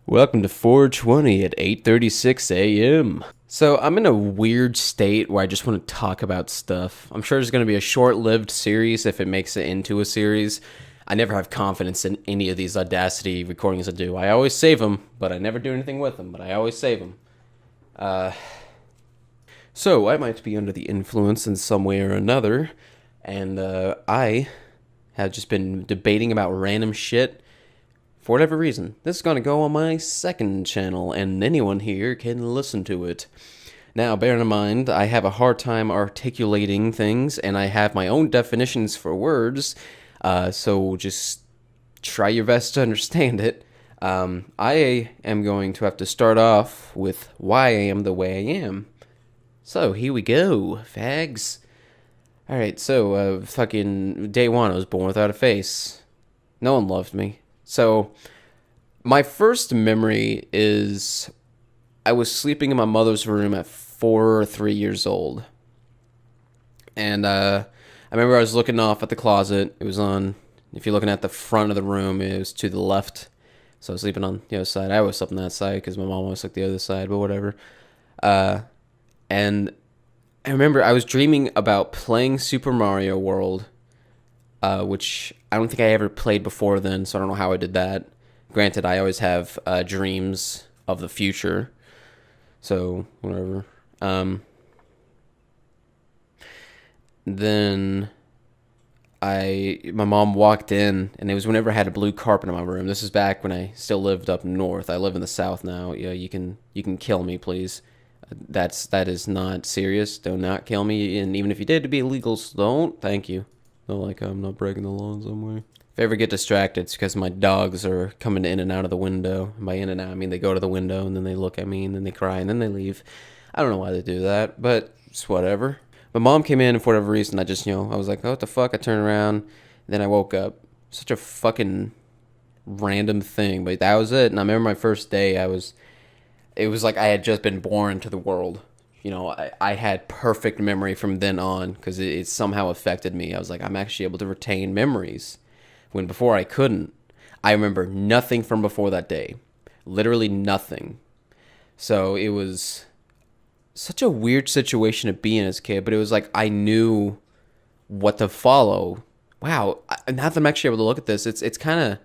Welcome to 420 at 8:36 a.m. So I'm in a weird state where I just want to talk about stuff. I'm sure there's going to be a short-lived series if it makes it into a series. I never have confidence in any of these Audacity recordings I do. I always save them, but I never do anything with them, but I always save them. So I might be under the influence in some way or another, and I have just been debating about random shit for whatever reason. This is going to go on my second channel, and anyone here can listen to it. Now, bear in mind, I have a hard time articulating things, and I have my own definitions for words, so just try your best to understand it. I am going to have to start off with why I am the way I am. So, here we go, fags. Alright, so, fucking day one, I was born without a face. No one loved me. So, my first memory is I was sleeping in my mother's room at 4 or 3 years old. And I remember I was looking off at the closet. It was on, if you're looking at the front of the room, it was to the left. So I was sleeping on the other side. I always slept on that side because my mom always slept the other side, but whatever. And I remember I was dreaming about playing Super Mario World, which I don't think I ever played before then, so I don't know how I did that. Granted, I always have dreams of the future, so whatever. Then my mom walked in, and it was whenever I had a blue carpet in my room. This is back when I still lived up north. I live in the south now. Yeah, you can kill me, please. That is not serious. Do not kill me, and even if you did, to be illegal, so don't. Thank you. Not like I'm not breaking the law in some way. If I ever get distracted, it's because my dogs are coming in and out of the window. And by in and out, I mean they go to the window, and then they look at me, and then they cry, and then they leave. I don't know why they do that, but it's whatever. My mom came in, and for whatever reason, I just, I was like, oh, what the fuck? I turned around, and then I woke up. Such a fucking random thing, but that was it. And I remember my first day, it was like I had just been born into the world. I had perfect memory from then on because it somehow affected me. I was like, I'm actually able to retain memories when before I couldn't. I remember nothing from before that day. Literally nothing. So it was such a weird situation to be in as a kid, but it was like I knew what to follow. Wow. Now that I'm actually able to look at this, it's kind of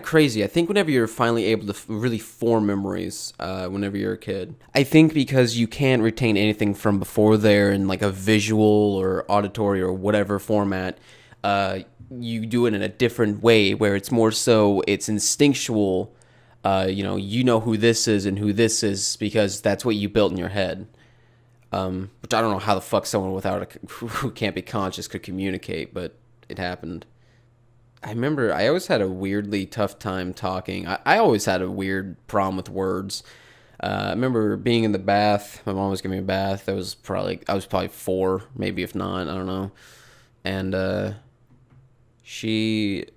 crazy. I think whenever you're finally able to really form memories, whenever you're a kid, I think because you can't retain anything from before there in like a visual or auditory or whatever format, you do it in a different way where it's more so it's instinctual. You know who this is and who this is because that's what you built in your head. Which I don't know how the fuck someone who can't be conscious could communicate, but it happened. I remember I always had a weirdly tough time talking. I always had a weird problem with words. I remember being in the bath. My mom was giving me a bath. I was probably 4, maybe if not, I don't know. And she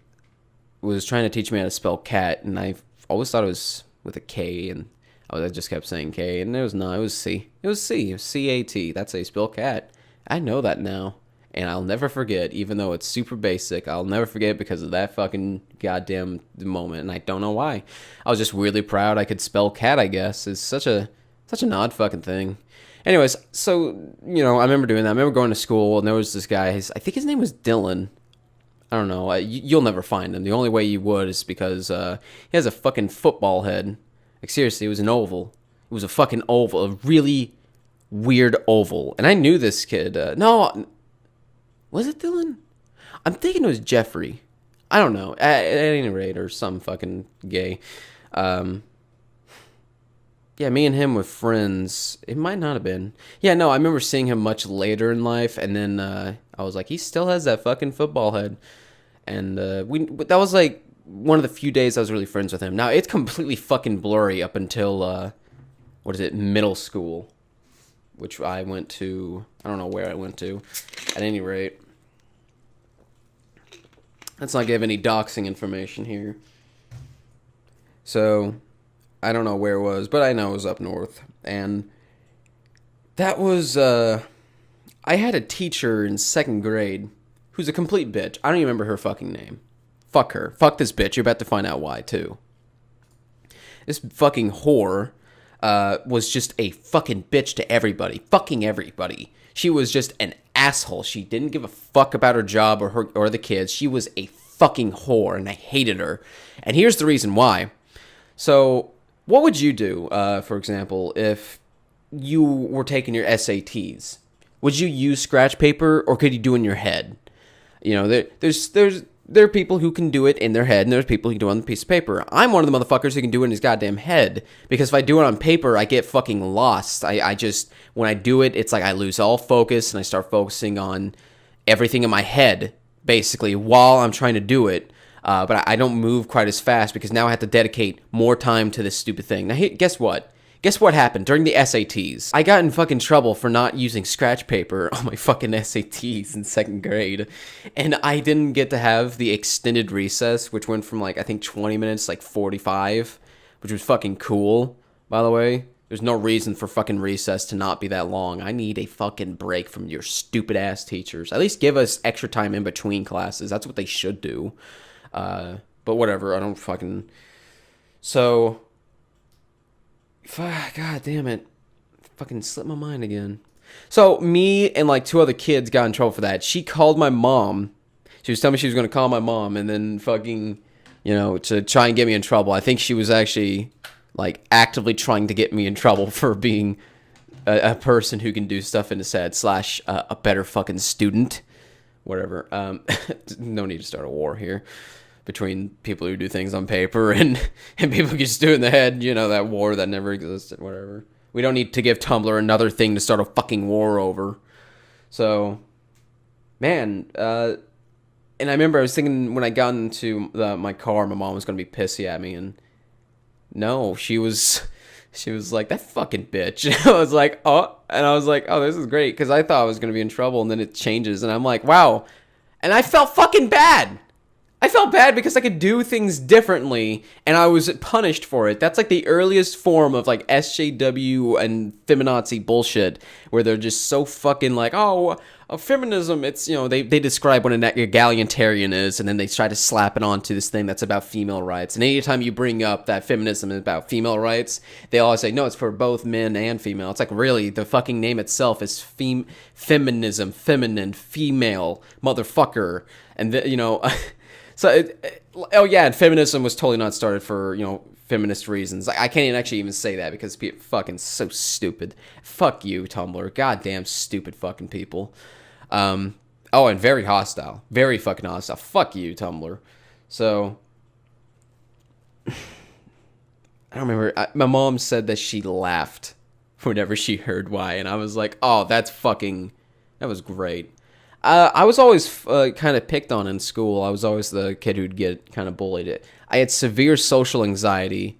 was trying to teach me how to spell cat, and I always thought it was with a K, and I just kept saying K, and it was not. It was C. It was C. It was C-A-T. That's how you spell cat. I know that now. And I'll never forget, even though it's super basic, I'll never forget because of that fucking goddamn moment, and I don't know why. I was just weirdly proud I could spell cat, I guess. It's such an odd fucking thing. Anyways, so, I remember doing that. I remember going to school, and there was this guy, I think his name was Dylan. I don't know. You'll never find him. The only way you would is because he has a fucking football head. Like, seriously, it was an oval. It was a fucking oval, a really weird oval. And I knew this kid. No... Was it Dylan? I'm thinking it was Jeffrey. I don't know. At any rate, or some fucking gay. Yeah, me and him were friends. It might not have been. Yeah, no, I remember seeing him much later in life, and then I was like, he still has that fucking football head. And that was like one of the few days I was really friends with him. Now, it's completely fucking blurry up until, middle school. Which I went to, I don't know where I went to. At any rate, let's not give any doxing information here. So, I don't know where it was, but I know it was up north. And that was, I had a teacher in 2nd grade who's a complete bitch. I don't even remember her fucking name. Fuck her. Fuck this bitch. You're about to find out why, too. This fucking whore was just a fucking bitch to everybody. Fucking everybody. She was just an asshole. She didn't give a fuck about her job or the kids. She was a fucking whore, and I hated her. And here's the reason why. So, what would you do, for example, if you were taking your SATs? Would you use scratch paper, or could you do it in your head? You know, there are people who can do it in their head, and there's people who can do it on a piece of paper. I'm one of the motherfuckers who can do it in his goddamn head, because if I do it on paper, I get fucking lost. I just, when I do it, it's like I lose all focus, and I start focusing on everything in my head, basically, while I'm trying to do it. But I don't move quite as fast, because now I have to dedicate more time to this stupid thing. Now, guess what? Guess what happened during the SATs? I got in fucking trouble for not using scratch paper on my fucking SATs in 2nd grade. And I didn't get to have the extended recess, which went from like, I think 20 minutes, like 45, which was fucking cool, by the way. There's no reason for fucking recess to not be that long. I need a fucking break from your stupid ass teachers. At least give us extra time in between classes. That's what they should do. But whatever, I don't fucking... So... God damn it. Fucking slipped my mind again. So, me and like 2 other kids got in trouble for that. She called my mom. She was telling me she was going to call my mom and then fucking, you know, to try and get me in trouble. I think she was actually like actively trying to get me in trouble for being a person who can do stuff in his head / a better fucking student. Whatever. No need to start a war here between people who do things on paper and people who just do it in the head. You know, that war that never existed, whatever. We don't need to give Tumblr another thing to start a fucking war over. So, man, and I remember I was thinking when I got into my car, my mom was going to be pissy at me, and no, she was like, that fucking bitch. I was like, oh, this is great, because I thought I was going to be in trouble, and then it changes, and I'm like, wow, and I felt fucking bad. I felt bad because I could do things differently, and I was punished for it. That's like the earliest form of like SJW and feminazi bullshit, where they're just so fucking like, oh, feminism, it's, you know, they describe what an egalitarian is, and then they try to slap it onto this thing that's about female rights. And anytime you bring up that feminism is about female rights, they always say, no, it's for both men and female. It's like, really, the fucking name itself is feminism, feminine, female, motherfucker, and you know... So, oh yeah, and feminism was totally not started for, you know, feminist reasons. I can't actually even say that because people fucking so stupid. Fuck you, Tumblr. Goddamn stupid fucking people. Oh, and very hostile. Very fucking hostile. Fuck you, Tumblr. So, I don't remember. My mom said that she laughed whenever she heard why, and I was like, oh, that was great. I was always kind of picked on in school. I was always the kid who'd get kind of bullied. I had severe social anxiety,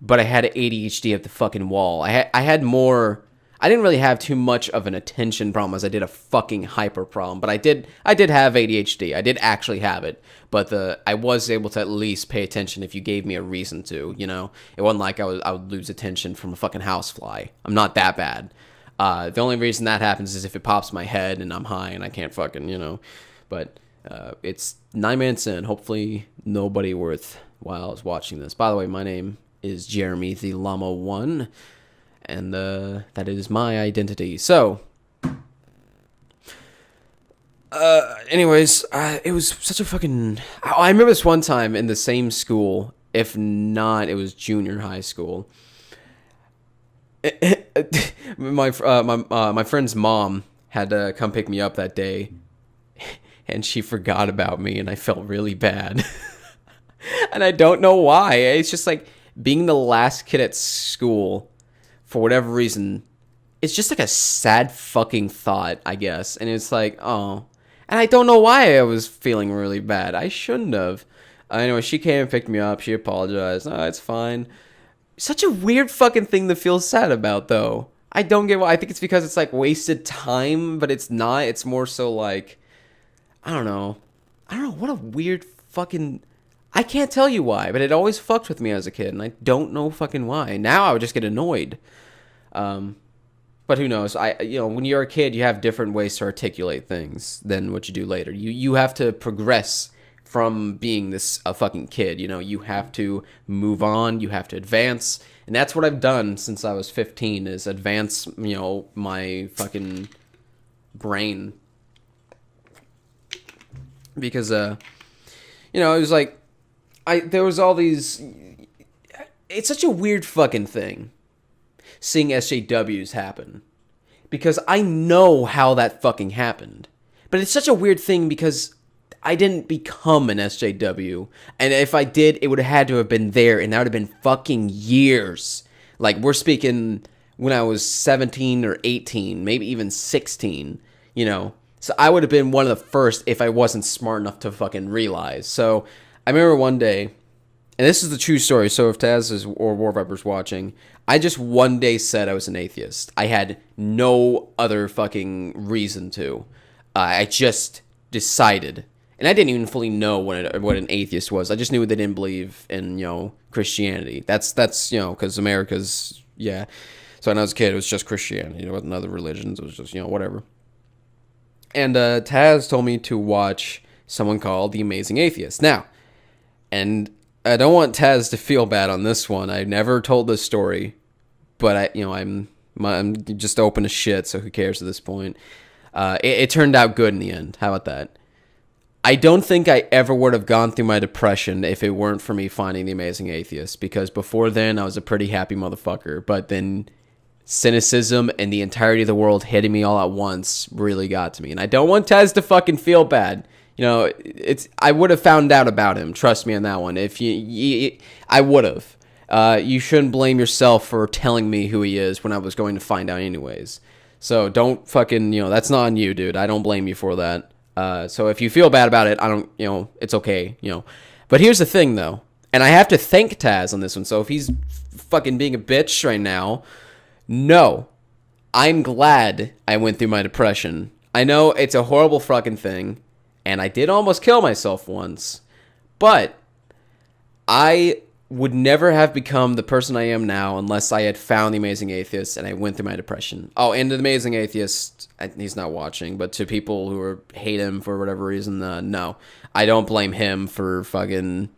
but I had ADHD at the fucking wall. I had more... I didn't really have too much of an attention problem as I did a fucking hyper problem, but I did have ADHD. I did actually have it, but I was able to at least pay attention if you gave me a reason to, you know? It wasn't like I would lose attention from a fucking housefly. I'm not that bad. The only reason that happens is if it pops my head and I'm high and I can't fucking, you know. But it's 9 minutes in. Hopefully nobody worthwhile is watching this. By the way, my name is Jeremy the Llama 1. And that is my identity. So, anyways, it was such a fucking... I remember this one time in the same school. If not, it was junior high school. My friend's mom had to come pick me up that day, and she forgot about me, and I felt really bad. And I don't know why. It's just like being the last kid at school, for whatever reason, it's just like a sad fucking thought, I guess. And it's like, oh. And I don't know why I was feeling really bad. I shouldn't have. Anyway, she came and picked me up. She apologized. Oh, it's fine. Such a weird fucking thing to feel sad about, though. I don't get why. I think it's because it's like wasted time, but it's not. It's more so like, I don't know. What a weird fucking... I can't tell you why, but it always fucked with me as a kid, and I don't know fucking why. Now I would just get annoyed. But who knows? When you're a kid, you have different ways to articulate things than what you do later. You have to progress from being a fucking kid. You know, you have to move on, you have to advance, and that's what I've done since I was 15 is advance, you know, my fucking brain. Because you know, it was like there was all these, it's such a weird fucking thing seeing SJWs happen. Because I know how that fucking happened. But it's such a weird thing because I didn't become an SJW. And if I did, it would have had to have been there, and that would have been fucking years. Like, we're speaking when I was 17 or 18, maybe even 16, you know. So I would have been one of the first if I wasn't smart enough to fucking realize. So I remember one day, and this is the true story, so if Taz or War Viper's watching, I just one day said I was an atheist. I had no other fucking reason to. I just decided. And I didn't even fully know what an atheist was. I just knew they didn't believe in, you know, Christianity. That's you know, because America's, yeah. So when I was a kid, it was just Christianity. It wasn't other religions. It was just, you know, whatever. And Taz told me to watch someone called The Amazing Atheist. Now, and I don't want Taz to feel bad on this one. I never told this story, but I'm just open to shit, so who cares at this point? It turned out good in the end. How about that? I don't think I ever would have gone through my depression if it weren't for me finding The Amazing Atheist, because before then I was a pretty happy motherfucker, but then cynicism and the entirety of the world hitting me all at once really got to me. And I don't want Taz to fucking feel bad. You know, I would have found out about him. Trust me on that one. I would have. You shouldn't blame yourself for telling me who he is when I was going to find out anyways. So don't fucking, you know, that's not on you, dude. I don't blame you for that. So if you feel bad about it, I don't, you know, it's okay, you know. But here's the thing, though. And I have to thank Taz on this one. So if he's fucking being a bitch right now, no, I'm glad I went through my depression. I know it's a horrible fucking thing, and I did almost kill myself once, but I would never have become the person I am now unless I had found The Amazing Atheist and I went through my depression. Oh, and The Amazing Atheist, he's not watching, but to people who hate him for whatever reason, no, I don't blame him for fucking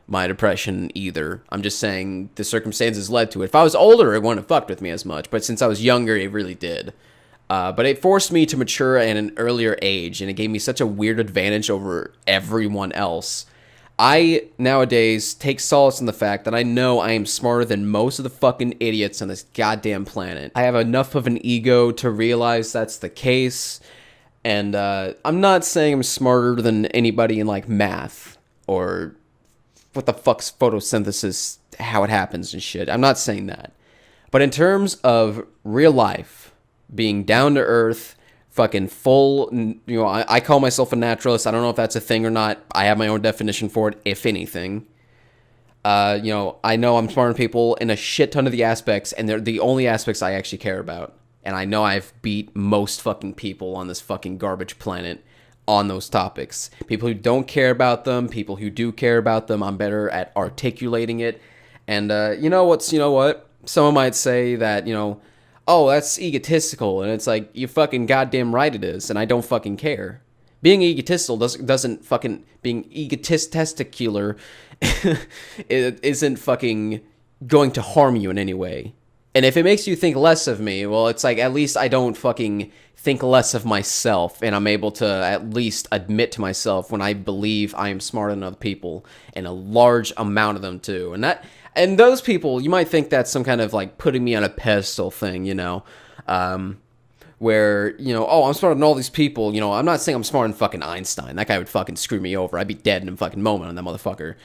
my depression either. I'm just saying the circumstances led to it. If I was older, it wouldn't have fucked with me as much, but since I was younger, it really did. But it forced me to mature at an earlier age, and it gave me such a weird advantage over everyone else. I, nowadays, take solace in the fact that I know I am smarter than most of the fucking idiots on this goddamn planet. I have enough of an ego to realize that's the case, and I'm not saying I'm smarter than anybody in, like, math, or what the fuck's photosynthesis, how it happens and shit. I'm not saying that. But in terms of real life, being down to earth, fucking full, you know, I call myself a naturalist. I don't know if that's a thing or not. I have my own definition for it, if anything. You know I'm smarter than people in a shit ton of the aspects, and they're the only aspects I actually care about. And I know I've beat most fucking people on this fucking garbage planet on those topics. People who don't care about them, people who do care about them, I'm better at articulating it. And you know what? Someone might say that, you know, oh, that's egotistical, and it's like, you fucking goddamn right it is, and I don't fucking care. Being egotistical doesn't fucking, being egotisticular it isn't fucking going to harm you in any way. And if it makes you think less of me, well, it's like, at least I don't fucking think less of myself, and I'm able to at least admit to myself when I believe I am smarter than other people, and a large amount of them too. And those people, you might think that's some kind of like putting me on a pedestal thing, you know, where, you know, oh, I'm smarter than all these people. You know, I'm not saying I'm smarter than fucking Einstein. That guy would fucking screw me over. I'd be dead in a fucking moment on that motherfucker.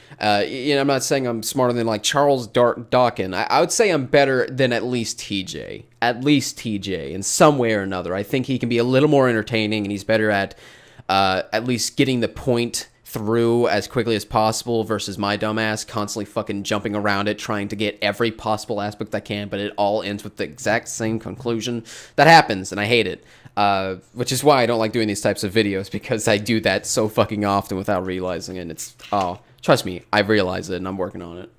You know, I'm not saying I'm smarter than like Charles Dawkins. I would say I'm better than at least TJ. At least TJ in some way or another. I think he can be a little more entertaining, and he's better at least getting the point through as quickly as possible versus my dumbass constantly fucking jumping around it, trying to get every possible aspect I can, but it all ends with the exact same conclusion. That happens, and I hate it. Which is why I don't like doing these types of videos, because I do that so fucking often without realizing it. And it's, oh, trust me, I realize it, and I'm working on it.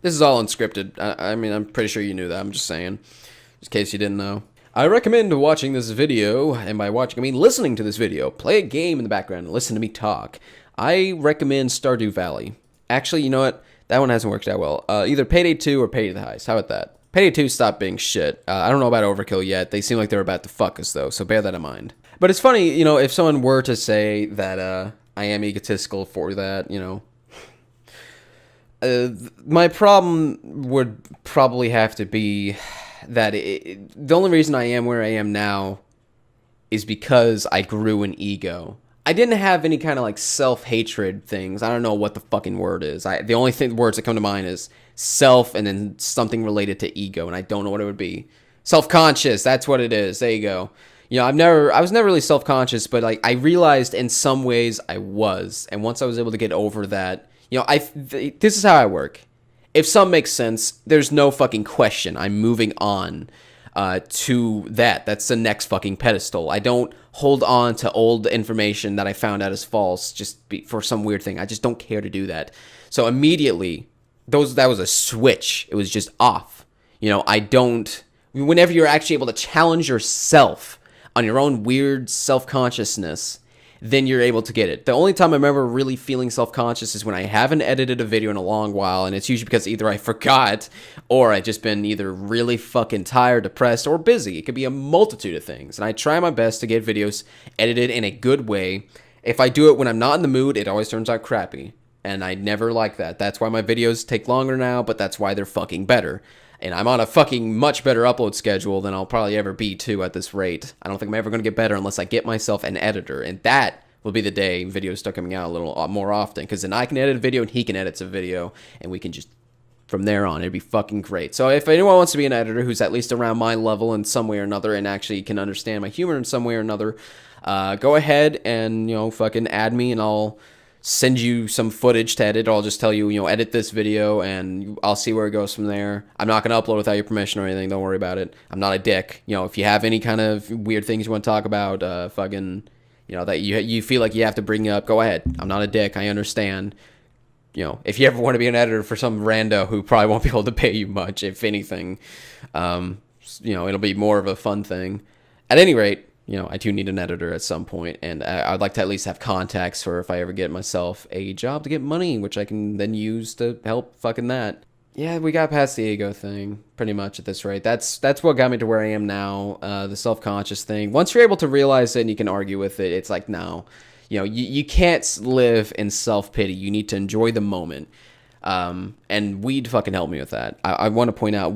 This is all unscripted. I mean, I'm pretty sure you knew that. I'm just saying, just in case you didn't know. I recommend watching this video, and by watching I mean listening to this video. Play a game in the background and listen to me talk. I recommend Stardew Valley. Actually, you know what? That one hasn't worked out well. Either Payday 2 or Payday the Heist. How about that? Payday 2 stopped being shit. I don't know about Overkill yet. They seem like they're about to fuck us, though, so bear that in mind. But it's funny, if someone were to say that I am egotistical for that, my problem would probably have to be that the only reason I am where I am now is because I grew an ego. I didn't have any kind of like self-hatred things. I don't know what the fucking word is. The only words that come to mind is self and then something related to ego, and I don't know what it would be. Self-conscious, that's what it is. There you go. I was never really self-conscious, but like I realized in some ways I was, and once I was able to get over that, this is how I work. If something makes sense, there's no fucking question. I'm moving on to that. That's the next fucking pedestal. I don't hold on to old information that I found out is false for some weird thing. I just don't care to do that. So immediately, that was a switch. It was just off. Whenever you're actually able to challenge yourself on your own weird self-consciousness, then you're able to get it. The only time I remember really feeling self-conscious is when I haven't edited a video in a long while, and it's usually because either I forgot or I've just been either really fucking tired, depressed, or busy. It could be a multitude of things, and I try my best to get videos edited in a good way. If I do it when I'm not in the mood, it always turns out crappy, and I never like that. That's why my videos take longer now, but that's why they're fucking better. And I'm on a fucking much better upload schedule than I'll probably ever be, too, at this rate. I don't think I'm ever going to get better unless I get myself an editor. And that will be the day videos start coming out a little more often. Because then I can edit a video and he can edit a video. And we can just, from there on, it'd be fucking great. So if anyone wants to be an editor who's at least around my level in some way or another and actually can understand my humor in some way or another, go ahead and, fucking add me and I'll send you some footage to edit. I'll just tell you, edit this video and I'll see where it goes from there. I'm not going to upload without your permission or anything. Don't worry about it. I'm not a dick. If you have any kind of weird things you want to talk about, that you feel like you have to bring up, go ahead. I'm not a dick. I understand. If you ever want to be an editor for some rando who probably won't be able to pay you much, if anything, it'll be more of a fun thing. At any rate, I do need an editor at some point, and I'd like to at least have contacts for if I ever get myself a job to get money, which I can then use to help fucking that. Yeah, we got past the ego thing, pretty much at this rate. That's what got me to where I am now, the self-conscious thing. Once you're able to realize it and you can argue with it, it's like, no. You can't live in self-pity. You need to enjoy the moment. And weed fucking helped me with that. I want to point out,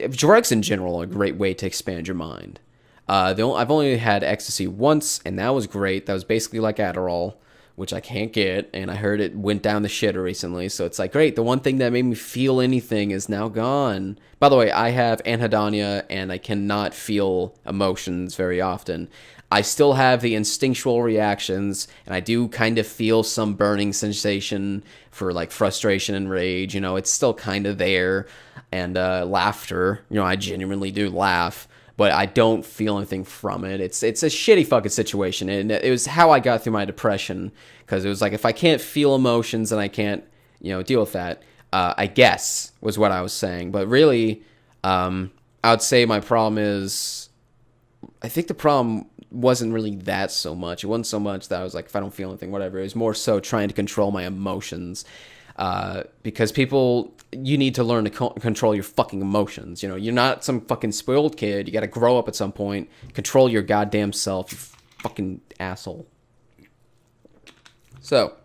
drugs in general are a great way to expand your mind. I've only had ecstasy once, and that was great. That was basically like Adderall, which I can't get, and I heard it went down the shitter recently, so it's like, great, the one thing that made me feel anything is now gone. By the way, I have anhedonia, and I cannot feel emotions very often. I still have the instinctual reactions, and I do kind of feel some burning sensation for, like, frustration and rage, it's still kind of there, and laughter, I genuinely do laugh. But I don't feel anything from it. It's a shitty fucking situation, and it was how I got through my depression, because it was like, if I can't feel emotions and I can't, deal with that, I guess, was what I was saying. But really, I would say my problem is, I think the problem wasn't really that so much. It wasn't so much that I was like, if I don't feel anything, whatever. It was more so trying to control my emotions. Because you need to learn to control your fucking emotions. You're not some fucking spoiled kid. You got to grow up at some point. Control your goddamn self, you fucking asshole. So,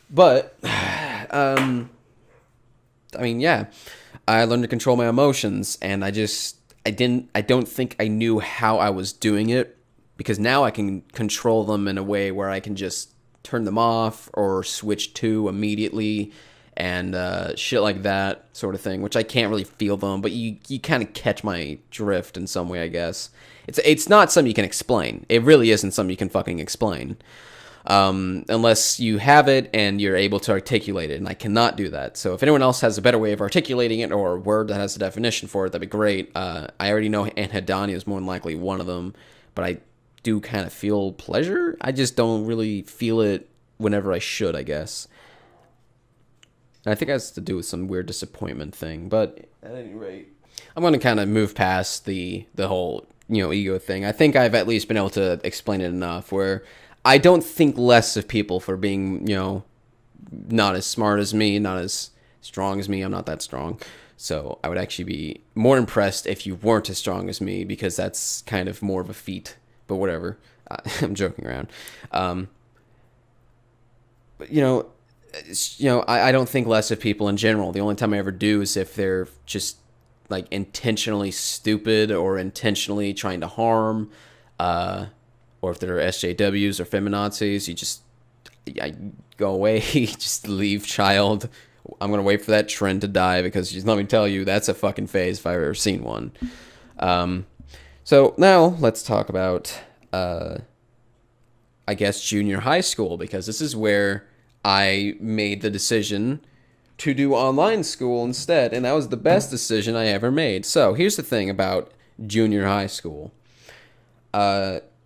but, yeah, I learned to control my emotions, and I don't think I knew how I was doing it, because now I can control them in a way where I can just turn them off or switch to immediately and shit like that sort of thing, which I can't really feel them, but you kind of catch my drift in some way, I guess. It's not something you can explain. It really isn't something you can fucking explain. Unless you have it and you're able to articulate it, and I cannot do that. So if anyone else has a better way of articulating it, or a word that has a definition for it, that'd be great. I already know anhedonia is more than likely one of them, but I do kind of feel pleasure. I just don't really feel it whenever I should, I guess. And I think it has to do with some weird disappointment thing, but at any rate, I'm going to kind of move past the whole, ego thing. I think I've at least been able to explain it enough where I don't think less of people for being, not as smart as me, not as strong as me. I'm not that strong. So I would actually be more impressed if you weren't as strong as me, because that's kind of more of a feat. But whatever. I'm joking around. But I don't think less of people in general. The only time I ever do is if they're just like intentionally stupid or intentionally trying to harm, or if they're SJWs or feminazis. I go away, just leave, child. I'm gonna wait for that trend to die, because just let me tell you, that's a fucking phase if I've ever seen one. So now let's talk about, I guess, junior high school, because this is where I made the decision to do online school instead, and that was the best decision I ever made. So here's the thing about junior high school.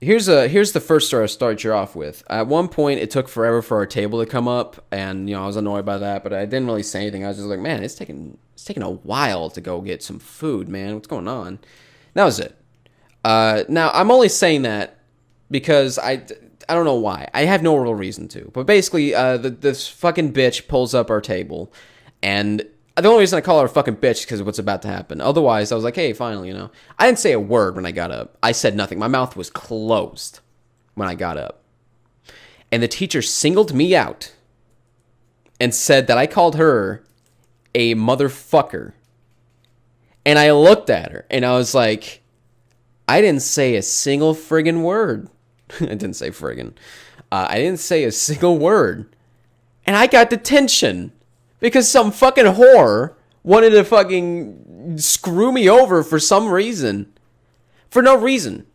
Here's the first story I start you off with. At one point, it took forever for our table to come up, and I was annoyed by that, but I didn't really say anything. I was just like, man, it's taking a while to go get some food, man. What's going on? That was it. Now I'm only saying that because I don't know why. I have no real reason to. But basically, this fucking bitch pulls up our table, and the only reason I call her a fucking bitch is because of what's about to happen. Otherwise, I was like, hey, finally, I didn't say a word when I got up. I said nothing. My mouth was closed when I got up. And the teacher singled me out and said that I called her a motherfucker. And I looked at her, and I was like, I didn't say a single friggin' word. I didn't say friggin'. I didn't say a single word. And I got detention. Because some fucking whore wanted to fucking screw me over for some reason. For no reason.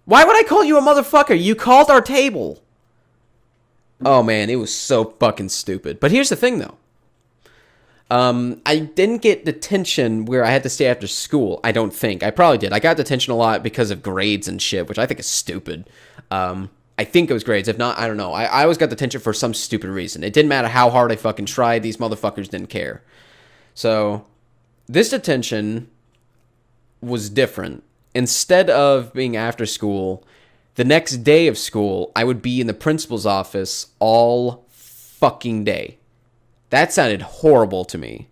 Why would I call you a motherfucker? You called our table. Oh man, it was so fucking stupid. But here's the thing though. I didn't get detention where I had to stay after school. I don't think. I probably did. I got detention a lot because of grades and shit, which I think is stupid. I think it was grades. If not, I don't know. I always got detention for some stupid reason. It didn't matter how hard I fucking tried. These motherfuckers didn't care. So this detention was different. Instead of being after school, the next day of school, I would be in the principal's office all fucking day. That sounded horrible to me.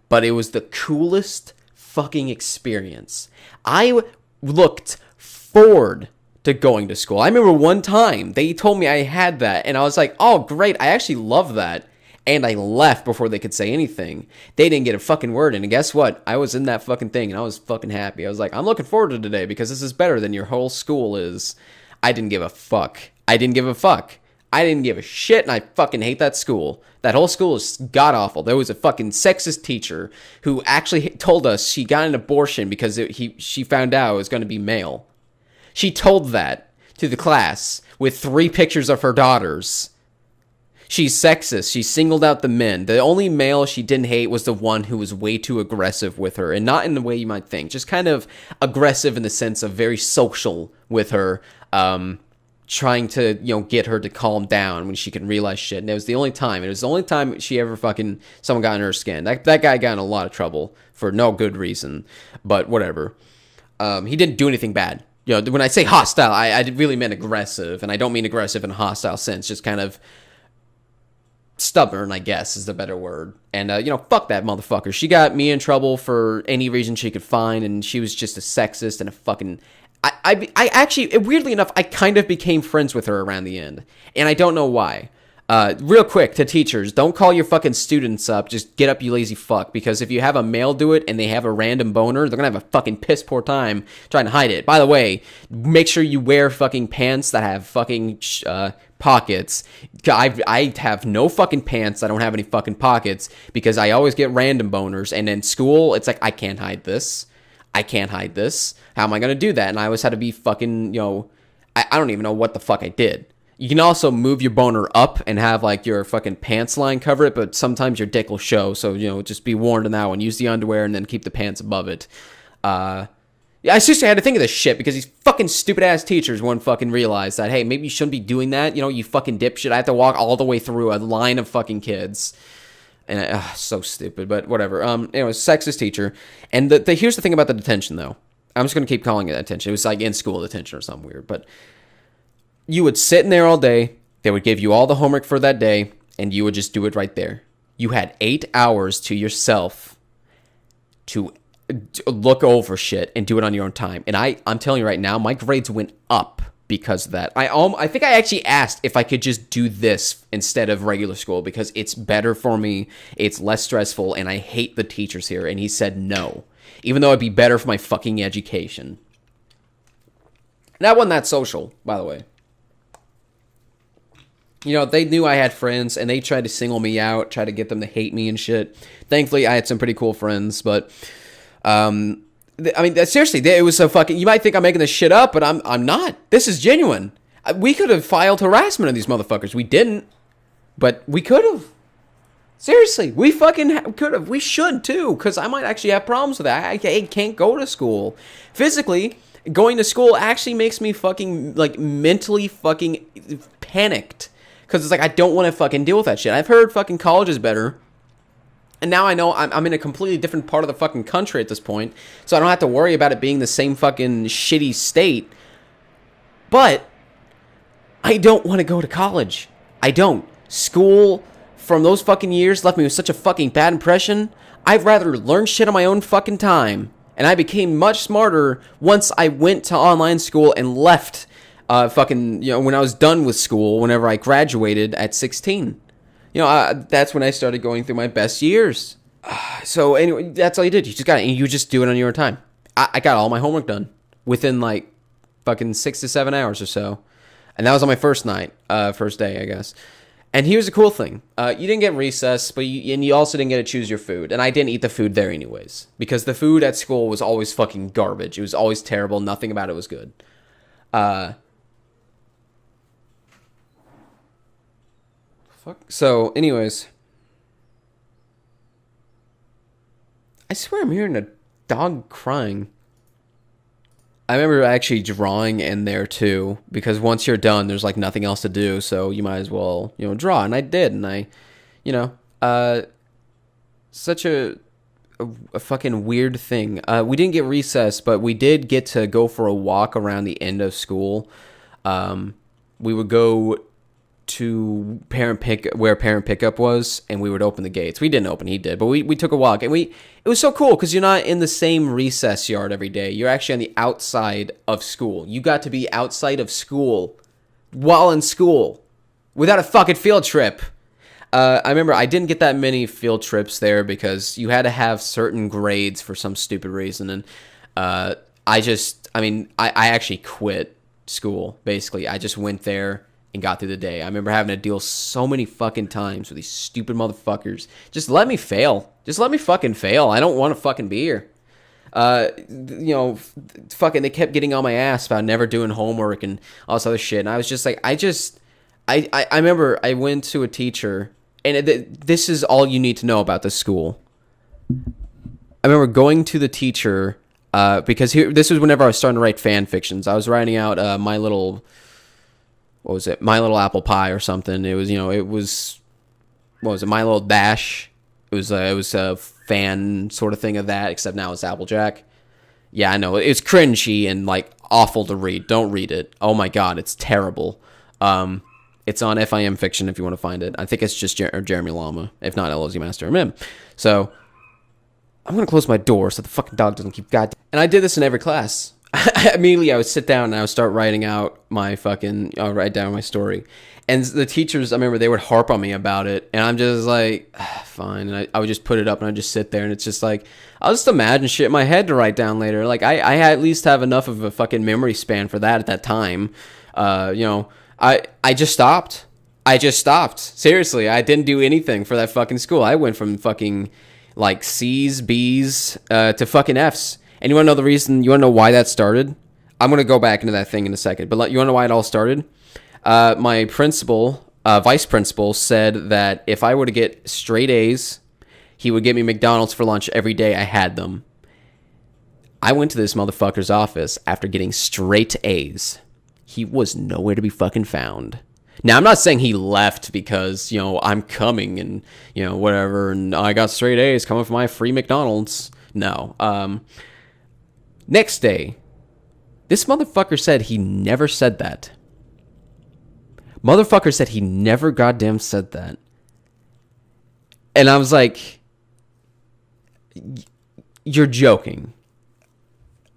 But it was the coolest fucking experience. I looked forward to going to school. I remember one time they told me I had that, and I was like, oh great, I actually love that. And I left before they could say anything. They didn't get a fucking word in, and guess what? I was in that fucking thing, and I was fucking happy. I was like, I'm looking forward to today because this is better than your whole school is. I didn't give a fuck. I didn't give a fuck. I didn't give a shit, and I fucking hate that school. That whole school is god-awful. There was a fucking sexist teacher who actually told us she got an abortion because she found out it was going to be male. She told that to the class with 3 pictures of her daughters. She's sexist. She singled out the men. The only male she didn't hate was the one who was way too aggressive with her. And not in the way you might think. Just kind of aggressive in the sense of very social with her. Trying to, get her to calm down when she can realize shit. And it was the only time. It was the only time she ever someone got in her skin. That guy got in a lot of trouble for no good reason. But whatever. He didn't do anything bad. When I say hostile, I really meant aggressive. And I don't mean aggressive in a hostile sense. Just kind of stubborn, I guess, is the better word. And, fuck that motherfucker. She got me in trouble for any reason she could find. And she was just a sexist and a fucking... I actually, weirdly enough, I kind of became friends with her around the end. And I don't know why. Real quick, to teachers, don't call your fucking students up. Just get up, you lazy fuck. Because if you have a male do it and they have a random boner, they're going to have a fucking piss poor time trying to hide it. By the way, make sure you wear fucking pants that have fucking pockets. I have no fucking pants that don't have any fucking pockets because I always get random boners. And in school, it's like, I can't hide this. I can't hide this. How am I going to do that? And I always had to be fucking, I don't even know what the fuck I did. You can also move your boner up and have like your fucking pants line cover it, but sometimes your dick will show. So, just be warned on that one. Use the underwear and then keep the pants above it. Yeah, I seriously had to think of this shit because these fucking stupid ass teachers wouldn't fucking realize that, hey, maybe you shouldn't be doing that. You fucking dipshit. I have to walk all the way through a line of fucking kids. And so stupid, but whatever. Anyways, sexist teacher. And here's the thing about the detention, though. I'm just going to keep calling it detention. It was like in school detention or something weird. But You would sit in there all day. They would give you all the homework for that day, and you would just do it right there. You had 8 hours to yourself to look over shit and do it on your own time. And I'm telling you right now, my grades went up because of that. I think I actually asked if I could just do this instead of regular school because it's better for me, it's less stressful, and I hate the teachers here. And he said no, even though it'd be better for my fucking education. And I wasn't that social, by the way. You know, they knew I had friends, and they tried to single me out, try to get them to hate me and shit. Thankfully, I had some pretty cool friends, but, I mean, seriously, it was so fucking, you might think I'm making this shit up, but I'm not. This is genuine. We could have filed harassment on these motherfuckers. We didn't, but we could have. Seriously, we fucking could have. We should, too, because I might actually have problems with that. I can't go to school. Physically, going to school actually makes me fucking, like, mentally fucking panicked. Because it's like, I don't want to fucking deal with that shit. I've heard fucking college is better. And now I know I'm in a completely different part of the fucking country at this point. So I don't have to worry about it being the same fucking shitty state. But I don't want to go to college. I don't. School from those fucking years left me with such a fucking bad impression. I'd rather learn shit on my own fucking time. And I became much smarter once I went to online school and left fucking, you know, when I was done with school, whenever I graduated at 16. You know, that's when I started going through my best years. So anyway, that's all you did. You just do it on your own time. I got all my homework done within like fucking 6 to 7 hours or so. And that was on my first day, I guess. And here's the cool thing. You didn't get recess, but you also didn't get to choose your food. And I didn't eat the food there anyways. Because the food at school was always fucking garbage. It was always terrible. Nothing about it was good. So, anyways. I swear I'm hearing a dog crying. I remember actually drawing in there too, because once you're done, there's like nothing else to do, so you might as well, you know, draw. And I did, and I, you know, such a fucking weird thing. We didn't get recess, but we did get to go for a walk around the end of school. We would go to where parent pickup was, and we would open the gates. We didn't open, he did, but we took a walk, and it was so cool because you're not in the same recess yard every day. You're actually on the outside of school. You got to be outside of school while in school without a fucking field trip. I remember I didn't get that many field trips there because you had to have certain grades for some stupid reason, and I actually quit school, basically. I just went there and got through the day. I remember having to deal so many fucking times with these stupid motherfuckers. Just let me fail. Just let me fucking fail. I don't want to fucking be here. Fucking, they kept getting on my ass about never doing homework and all this other shit. And I was just like, I remember I went to a teacher, and this is all you need to know about this school. I remember going to the teacher, because this was whenever I was starting to write fan fictions. I was writing out My Little Apple Pie or something. It was My Little Dash. It was a fan sort of thing of that, except now it's Applejack. Yeah, I know. It's cringy and like awful to read. Don't read it. Oh my god, it's terrible. It's on FIM Fiction if you want to find it. I think it's just Jeremy Lama. If not, LOZ Master or Mim. So I'm going to close my door so the fucking dog doesn't keep goddamn. And I did this in every class. Immediately, I would sit down and I would start writing out write down my story. And the teachers, I remember they would harp on me about it. And I'm just like, fine. And I would just put it up and I'd just sit there. And it's just like, I'll just imagine shit in my head to write down later. Like, I at least have enough of a fucking memory span for that at that time. I just stopped. Seriously, I didn't do anything for that fucking school. I went from fucking like C's, B's to fucking F's. And you want to know the reason? You want to know why that started? I'm going to go back into that thing in a second. But you want to know why it all started? My vice principal, said that if I were to get straight A's, he would get me McDonald's for lunch every day I had them. I went to this motherfucker's office after getting straight A's. He was nowhere to be fucking found. Now, I'm not saying he left because, I'm coming and, whatever, and I got straight A's coming from my free McDonald's. No. Next day, this motherfucker said he never said that. Motherfucker said he never goddamn said that. And I was like, you're joking.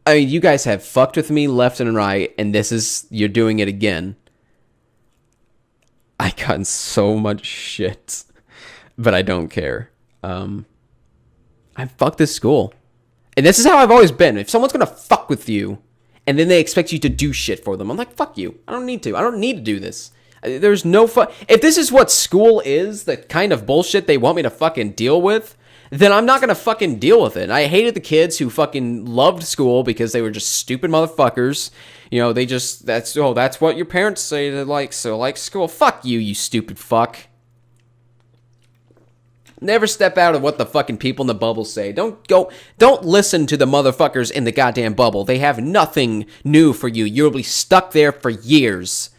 I mean, you guys have fucked with me left and right, and you're doing it again. I got in so much shit, but I don't care. I fucked this school. And this is how I've always been. If someone's gonna fuck with you, and then they expect you to do shit for them, I'm like, fuck you. I don't need to. I don't need to do this. There's no If this is what school is, the kind of bullshit they want me to fucking deal with, then I'm not gonna fucking deal with it. I hated the kids who fucking loved school because they were just stupid motherfuckers. You know, that's what your parents say to like, so like school. Fuck you, you stupid fuck. Never step out of what the fucking people in the bubble say. Don't listen to the motherfuckers in the goddamn bubble. They have nothing new for you. You'll be stuck there for years.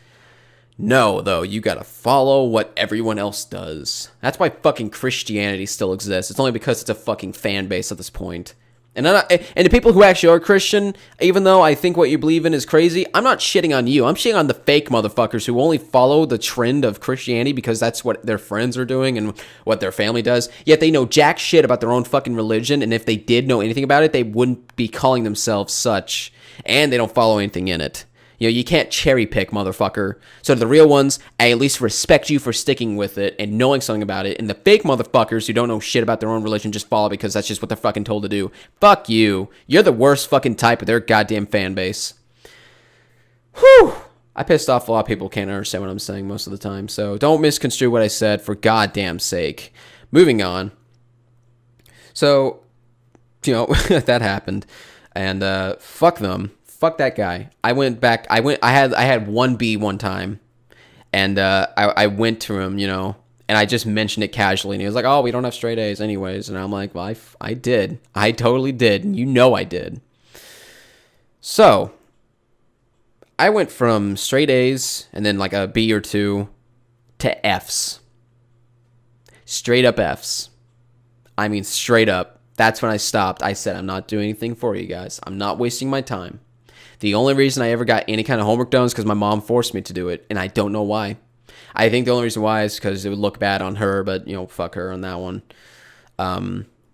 No, though, you gotta follow what everyone else does. That's why fucking Christianity still exists. It's only because it's a fucking fan base at this point. And the people who actually are Christian, even though I think what you believe in is crazy, I'm not shitting on you. I'm shitting on the fake motherfuckers who only follow the trend of Christianity because that's what their friends are doing and what their family does. Yet they know jack shit about their own fucking religion, and if they did know anything about it, they wouldn't be calling themselves such. And they don't follow anything in it. You know, you can't cherry pick, motherfucker. So to the real ones, I at least respect you for sticking with it and knowing something about it. And the fake motherfuckers who don't know shit about their own religion just follow because that's just what they're fucking told to do. Fuck you. You're the worst fucking type of their goddamn fan base. Whew. I pissed off a lot of people who can't understand what I'm saying most of the time. So don't misconstrue what I said for goddamn sake. Moving on. So, you know, that happened. And fuck them. Fuck that guy. I had 1B one time, and I went to him, you know, and I just mentioned it casually, and he was like, oh, we don't have straight A's anyways, and I'm like, well, I did. I totally did, and you know I did. So, I went from straight A's, and then like a B or two, to F's. Straight up F's. I mean, straight up. That's when I stopped. I said, I'm not doing anything for you guys. I'm not wasting my time. The only reason I ever got any kind of homework done is because my mom forced me to do it, and I don't know why. I think the only reason why is because it would look bad on her, but, you know, fuck her on that one.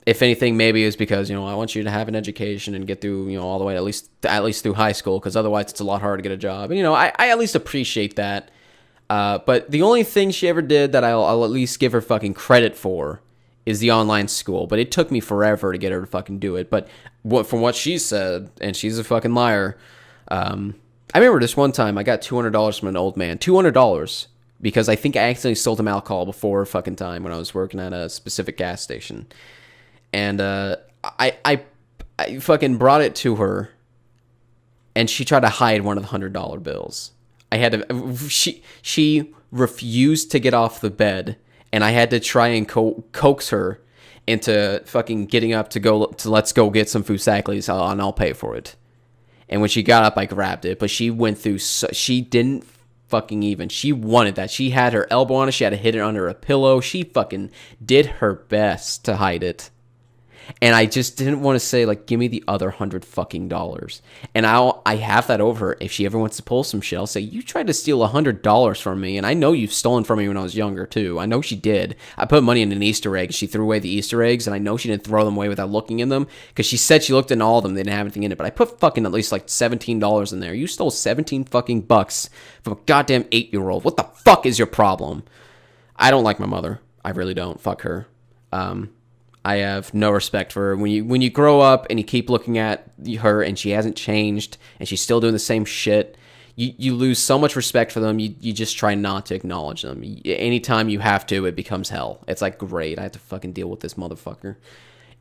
If anything, maybe it's because, you know, I want you to have an education and get through, you know, all the way at least through high school, because otherwise it's a lot harder to get a job. And, you know, I at least appreciate that. But the only thing she ever did that I'll at least give her fucking credit for is the online school. But it took me forever to get her to fucking do it. But from what she said, and she's a fucking liar, I remember this one time I got $200 from an old man. $200 because I think I accidentally sold him alcohol before fucking time when I was working at a specific gas station. And I fucking brought it to her, and she tried to hide one of the $100 bills. She refused to get off the bed, and I had to try and coax her into fucking getting up to let's go get some Fusaklis, and I'll pay for it. And when she got up, I grabbed it. But she went through, she didn't fucking even. She wanted that. She had her elbow on it. She had to hit it under a pillow. She fucking did her best to hide it. And I just didn't want to say, like, give me the other $100 fucking dollars. And I have that over her. If she ever wants to pull some shit, I'll say, you tried to steal $100 from me, and I know you've stolen from me when I was younger, too. I know she did. I put money in an Easter egg. She threw away the Easter eggs, and I know she didn't throw them away without looking in them, because she said she looked in all of them. They didn't have anything in it. But I put fucking at least, like, $17 in there. You stole 17 fucking bucks from a goddamn 8-year-old. What the fuck is your problem? I don't like my mother. I really don't. Fuck her. I have no respect for her. When you grow up and you keep looking at her and she hasn't changed and she's still doing the same shit, you lose so much respect for them. You just try not to acknowledge them. Anytime you have to, it becomes hell. It's like, great, I have to fucking deal with this motherfucker.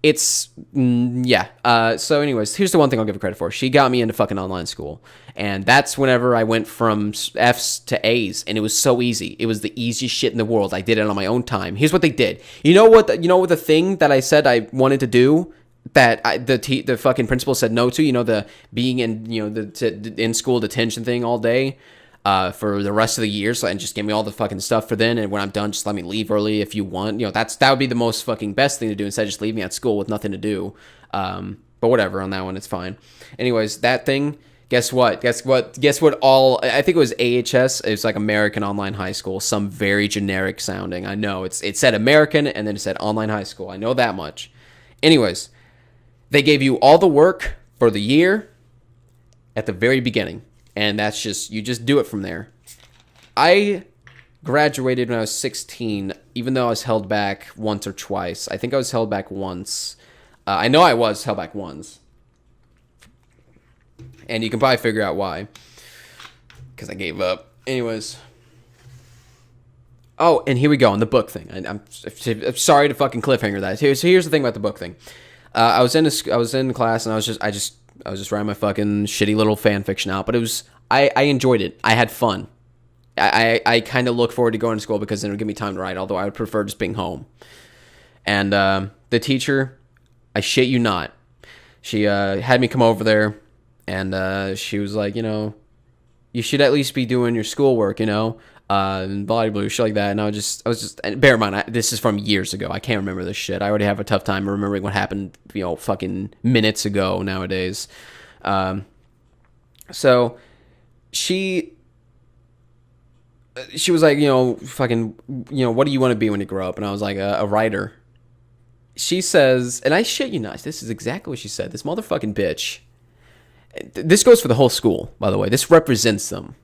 It's, yeah. So anyways, here's the one thing I'll give her credit for. She got me into fucking online school. And that's whenever I went from F's to A's. And it was so easy. It was the easiest shit in the world. I did it on my own time. Here's what they did. You know what the thing that I said I wanted to do that the fucking principal said no to? You know, the being in, you know, the in school detention thing all day. For the rest of the year, and just give me all the fucking stuff for then, and when I'm done, just let me leave early if you want. You know, that would be the most fucking best thing to do, instead of just leave me at school with nothing to do. But whatever, on that one, it's fine. Anyways, that thing, Guess what? Guess what? Guess what? All I think it was AHS. It was like American Online High School. Some very generic sounding. I know it said American and then it said Online High School. I know that much. Anyways, they gave you all the work for the year at the very beginning, and that's just you just do it from there. I graduated when I was 16, even though I was held back once or twice. I think I was held back once. I know I was held back once. And you can probably figure out why. Because I gave up. Anyways. Oh, and here we go on the book thing. I'm sorry to fucking cliffhanger that. Here's the thing about the book thing. I was in class and I was just writing my fucking shitty little fan fiction out, but I enjoyed it. I had fun. I kind of look forward to going to school because then it would give me time to write, although I would prefer just being home. And the teacher, I shit you not, she had me come over there, and she was like, you should at least be doing your schoolwork, and blah, blah, blah, shit like that. And I was just, and bear in mind, this is from years ago. I can't remember this shit. I already have a tough time remembering what happened, fucking minutes ago nowadays. So she was like, fucking, what do you want to be when you grow up? And I was like, a writer. She says, and I shit you not, this is exactly what she said. This motherfucking bitch. This goes for the whole school, by the way. This represents them.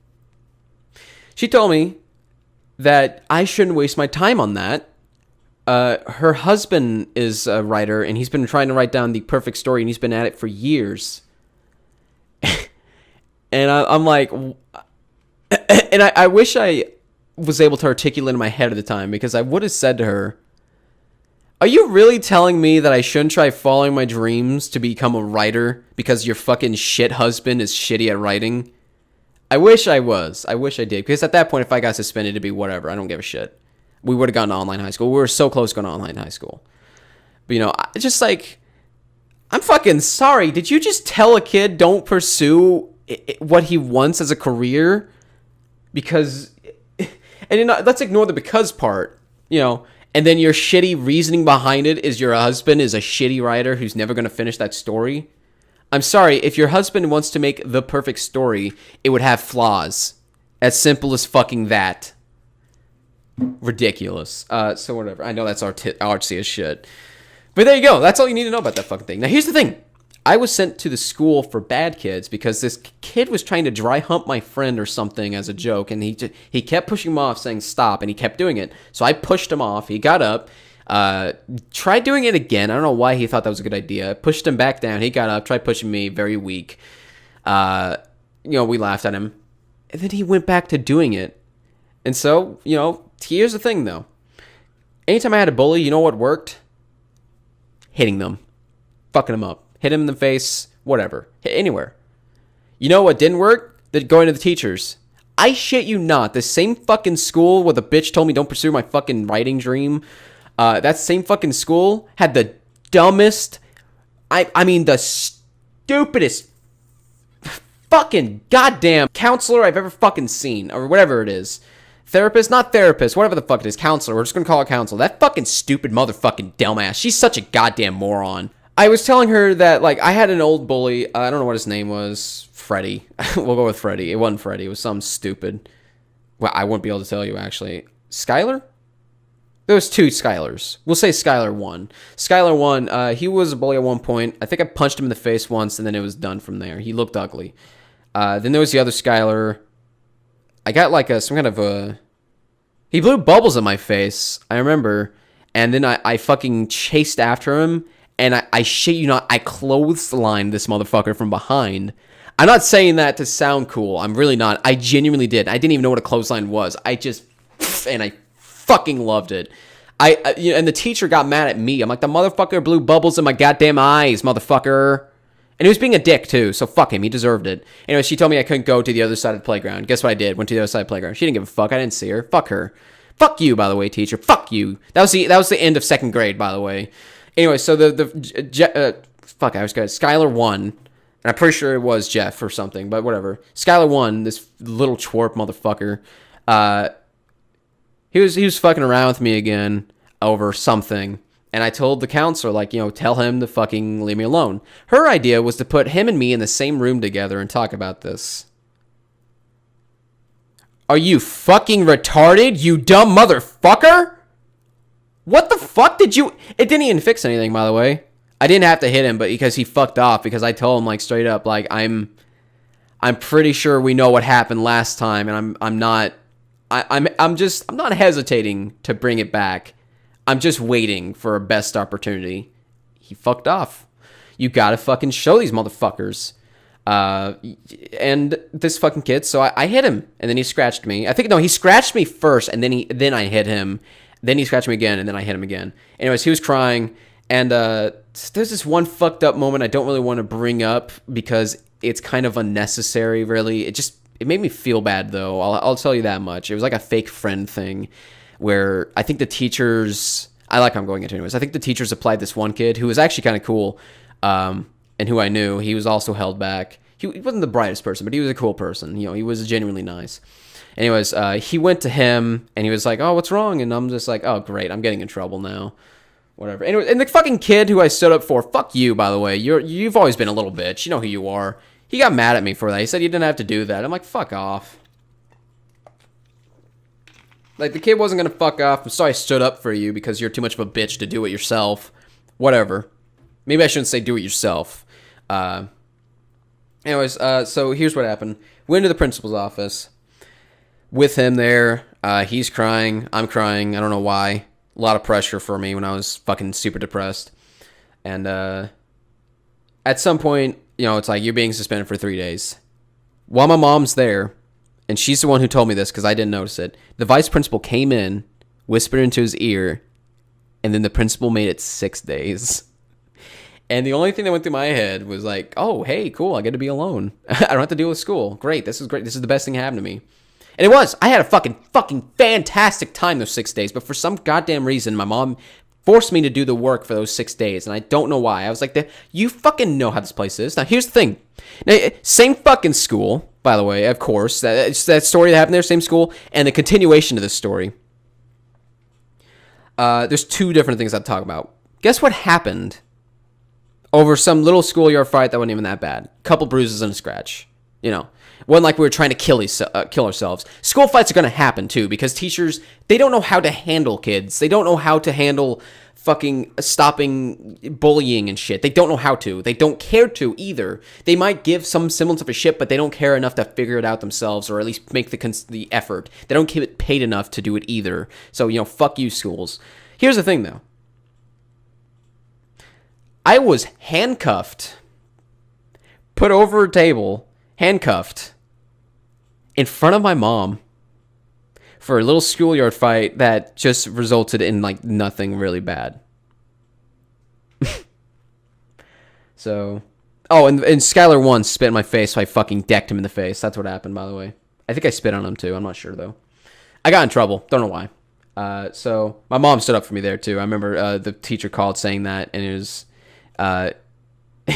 She told me that I shouldn't waste my time on that. Her husband is a writer, and he's been trying to write down the perfect story, and he's been at it for years. And I'm like, and I wish I was able to articulate in my head at the time, because I would have said to her, are you really telling me that I shouldn't try following my dreams to become a writer because your fucking shit husband is shitty at writing? I wish I was. I wish I did. Because at that point, if I got suspended, it'd be whatever. I don't give a shit. We would have gone to online high school. We were so close to going to online high school. But, it's just like, I'm fucking sorry. Did you just tell a kid don't pursue what he wants as a career? Because, and let's ignore the because part, and then your shitty reasoning behind it is your husband is a shitty writer who's never going to finish that story. I'm sorry, if your husband wants to make the perfect story, it would have flaws. As simple as fucking that. Ridiculous. So whatever. I know that's artsy as shit. But there you go. That's all you need to know about that fucking thing. Now here's the thing. I was sent to the school for bad kids because this kid was trying to dry hump my friend or something as a joke, and he kept pushing him off saying stop, and he kept doing it. So I pushed him off. He got up, tried doing it again. I don't know why he thought that was a good idea. Pushed him back down. He got up, tried pushing me, very weak. We laughed at him. And then he went back to doing it. And so, here's the thing, though. Anytime I had a bully, you know what worked? Hitting them. Fucking them up. Hit him in the face, whatever. Hit anywhere. You know what didn't work? Going to the teachers. I shit you not. The same fucking school where the bitch told me don't pursue my fucking writing dream. That same fucking school had the dumbest, I mean the stupidest fucking goddamn counselor I've ever fucking seen. Or whatever it is. Therapist? Not therapist. Whatever the fuck it is. Counselor. We're just gonna call it counselor. That fucking stupid motherfucking dumbass. She's such a goddamn moron. I was telling her that, I had an old bully. I don't know what his name was. Freddie. We'll go with Freddie. It wasn't Freddie. It was some stupid. Well, I wouldn't be able to tell you, actually. Skylar? There was two Skylars. We'll say Skylar 1. Skylar 1, he was a bully at one point. I think I punched him in the face once, and then it was done from there. He looked ugly. Then there was the other Skylar. I got, some kind of a... He blew bubbles in my face, I remember. And then I fucking chased after him. And I shit you not, I clotheslined this motherfucker from behind. I'm not saying that to sound cool. I'm really not. I genuinely did. I didn't even know what a clothesline was. I fucking loved it. And the teacher got mad at me. I'm like, the motherfucker blew bubbles in my goddamn eyes, motherfucker. And he was being a dick, too. So fuck him. He deserved it. Anyway, she told me I couldn't go to the other side of the playground. Guess what I did? Went to the other side of the playground. She didn't give a fuck. I didn't see her. Fuck her. Fuck you, by the way, teacher. Fuck you. That was the end of second grade, by the way. Anyway, so I was good. Skylar 1, and I'm pretty sure it was Jeff or something, but whatever. Skylar 1, this little twerp motherfucker, he was fucking around with me again over something, And I told the counselor, like, tell him to fucking leave me alone. Her idea was to put him and me in the same room together and talk about this. Are you fucking retarded, you dumb motherfucker? What the fuck did you... It didn't even fix anything, by the way. I didn't have to hit him, but because he fucked off, because I told him, like, straight up, like, I'm pretty sure we know what happened last time, and I'm not hesitating to bring it back. I'm just waiting for a best opportunity. He fucked off. You gotta fucking show these motherfuckers. And this fucking kid, so I hit him, and then he scratched me. He scratched me first, and then I hit him. Then he scratched me again, and then I hit him again. Anyways, he was crying, and there's this one fucked up moment I don't really want to bring up because it's kind of unnecessary, really. It made me feel bad, though. I'll tell you that much. It was like a fake friend thing where I think the teachers... I like how I'm going into anyways. I think the teachers applied this one kid who was actually kind of cool, and who I knew. He was also held back. He wasn't the brightest person, but he was a cool person. He was genuinely nice. Anyways, he went to him, and he was like, oh, what's wrong? And I'm just like, oh, great, I'm getting in trouble now. Whatever. Anyway, and the fucking kid who I stood up for, fuck you, by the way. You've always been a little bitch. You know who you are. He got mad at me for that. He said you didn't have to do that. I'm like, fuck off. Like, the kid wasn't going to fuck off. I'm sorry I stood up for you because you're too much of a bitch to do it yourself. Whatever. Maybe I shouldn't say do it yourself. Anyways, so here's what happened. Went to the principal's office. With him there, he's crying. I'm crying. I don't know why. A lot of pressure for me when I was fucking super depressed. And at some point, it's like you're being suspended for 3 days. While my mom's there, and she's the one who told me this because I didn't notice it, the vice principal came in, whispered into his ear, and then the principal made it 6 days. And the only thing that went through my head was like, oh, hey, cool, I get to be alone. I don't have to deal with school. Great, this is great. This is the best thing that happened to me. And it was. I had a fucking fantastic time those 6 days, but for some goddamn reason, my mom forced me to do the work for those 6 days, and I don't know why. I was like, you fucking know how this place is. Now, here's the thing. Now, same fucking school, by the way, of course. That story that happened there, same school, and the continuation of this story. There's two different things I'd talk about. Guess what happened over some little schoolyard fight that wasn't even that bad? Couple bruises and a scratch. Wasn't like we were trying to kill ourselves. School fights are going to happen, too, because teachers, they don't know how to handle kids. They don't know how to handle fucking stopping bullying and shit. They don't know how to. They don't care to, either. They might give some semblance of a shit, but they don't care enough to figure it out themselves, or at least make the effort. They don't get paid enough to do it, either. So, fuck you, schools. Here's the thing, though. I was handcuffed, put over a table, handcuffed, in front of my mom for a little schoolyard fight that just resulted in, like, nothing really bad. So, oh, and Skylar once spit in my face, so I fucking decked him in the face. That's what happened, by the way. I think I spit on him, too. I'm not sure, though. I got in trouble. Don't know why. So, my mom stood up for me there, too. I remember the teacher called saying that, and it was...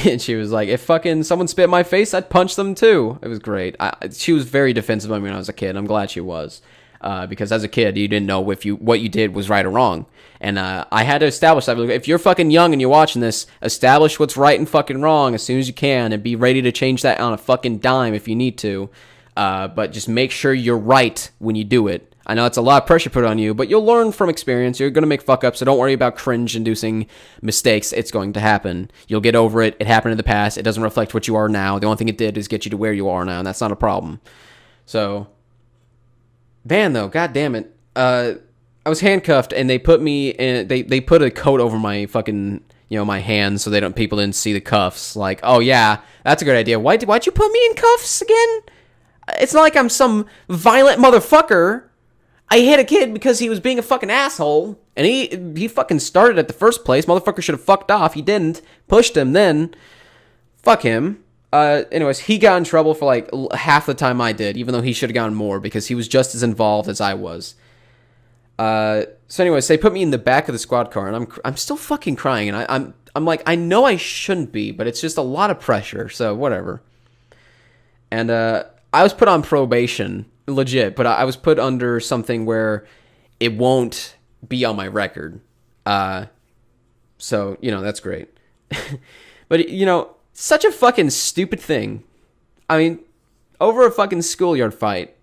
and she was like, if fucking someone spit in my face, I'd punch them too. It was great. She was very defensive of me when I was a kid. I'm glad she was. Because as a kid, you didn't know what you did was right or wrong. And I had to establish that. If you're fucking young and you're watching this, establish what's right and fucking wrong as soon as you can, and be ready to change that on a fucking dime if you need to. But just make sure you're right when you do it. I know it's a lot of pressure put on you, but you'll learn from experience. You're going to make fuck-ups, so don't worry about cringe-inducing mistakes. It's going to happen. You'll get over it. It happened in the past. It doesn't reflect what you are now. The only thing it did is get you to where you are now, and that's not a problem. So, man, though, god damn it. I was handcuffed, and they put me in... They put a coat over my fucking... my hands so people didn't see the cuffs. Like, oh, yeah, that's a good idea. Why'd you put me in cuffs again? It's not like I'm some violent motherfucker. I hit a kid because he was being a fucking asshole, and he fucking started at the first place. Motherfucker should have fucked off. He didn't. Pushed him then. Fuck him. Anyways, he got in trouble for like half the time I did, even though he should have gotten more because he was just as involved as I was. So anyways, they put me in the back of the squad car, and I'm still fucking crying, and I'm like, I know I shouldn't be, but it's just a lot of pressure, so whatever. And I was put on probation. Legit, but I was put under something where it won't be on my record. So, that's great. But, such a fucking stupid thing. I mean, over a fucking schoolyard fight,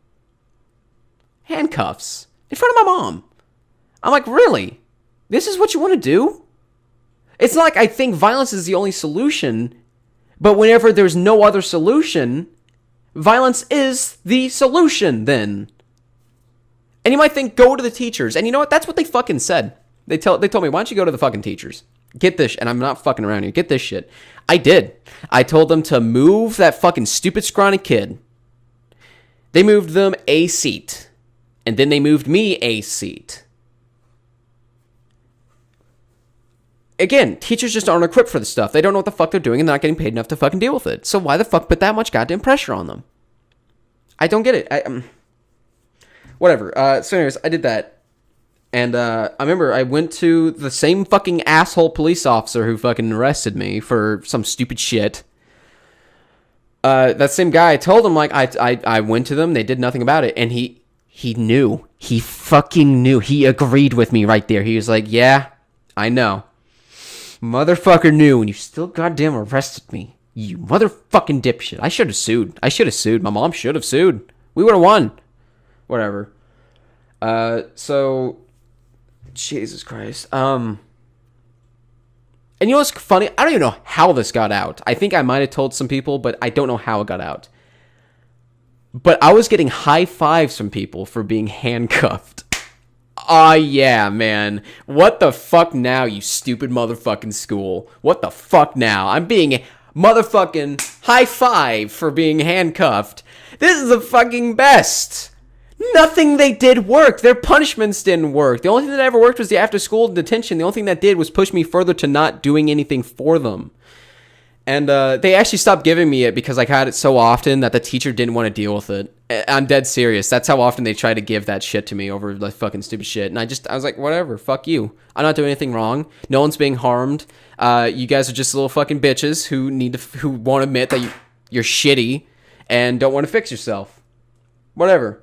handcuffs in front of my mom. I'm like, really? This is what you want to do? It's not like I think violence is the only solution, but whenever there's no other solution, violence is the solution then. And you might think, go to the teachers. And you know what? That's what they fucking said. They told me, why don't you go to the fucking teachers? Get this, and I'm not fucking around here. Get this shit. I did. I told them to move that fucking stupid scrawny kid. They moved them a seat. And then they moved me a seat. Again, teachers just aren't equipped for this stuff. They don't know what the fuck they're doing and they're not getting paid enough to fucking deal with it. So why the fuck put that much goddamn pressure on them? I don't get it. Whatever. So anyways, I did that. And I remember I went to the same fucking asshole police officer who fucking arrested me for some stupid shit. That same guy, I told him, like, I went to them, they did nothing about it. And he knew. He fucking knew. He agreed with me right there. He was like, yeah, I know. Motherfucker knew, and you still goddamn arrested me. You motherfucking dipshit. I should have sued. My mom should have sued. We would have won. Whatever. So, Jesus Christ. And you know what's funny? I don't even know how this got out. I think I might have told some people, but I don't know how it got out. But I was getting high fives from people for being handcuffed. Oh, yeah, man. What the fuck now, you stupid motherfucking school? What the fuck now? I'm being motherfucking high five for being handcuffed. This is the fucking best. Nothing they did worked. Their punishments didn't work. The only thing that ever worked was the after-school detention. The only thing that did was push me further to not doing anything for them. And they actually stopped giving me it because I had it so often that the teacher didn't want to deal with it. I'm dead serious. That's how often they try to give that shit to me over the fucking stupid shit. And I was like, whatever, fuck you. I'm not doing anything wrong. No one's being harmed. You guys are just little fucking bitches who won't admit that you're shitty and don't want to fix yourself. Whatever.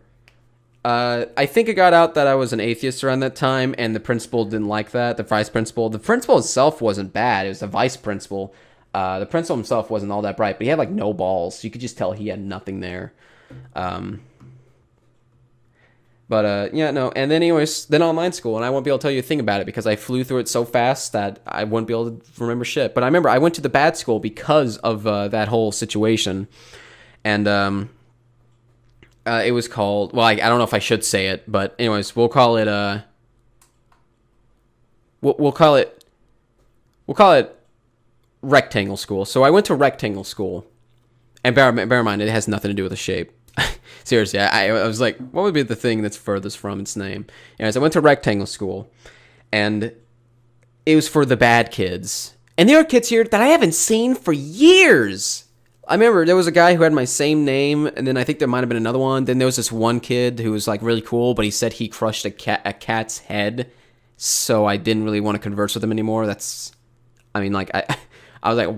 I think it got out that I was an atheist around that time, and the principal didn't like that. The vice principal. The principal itself wasn't bad. It was the vice principal. The principal himself wasn't all that bright, but he had like no balls. You could just tell he had nothing there. Yeah, no. And then anyways, then online school, and I won't be able to tell you a thing about it because I flew through it so fast that I wouldn't be able to remember shit. But I remember I went to the bad school because of that whole situation. And it was called, well, I don't know if I should say it, but anyways, we'll call it we'll call it rectangle school. So I went to rectangle school, and bear in mind, it has nothing to do with the shape. Seriously, I was like, what would be the thing that's furthest from its name? Anyways, I went to rectangle school, and it was for the bad kids. And there are kids here that I haven't seen for years. I remember there was a guy who had my same name, and then I think there might have been another one. Then there was this one kid who was like really cool, but he said he crushed a cat's head, so I didn't really want to converse with him anymore. I was like,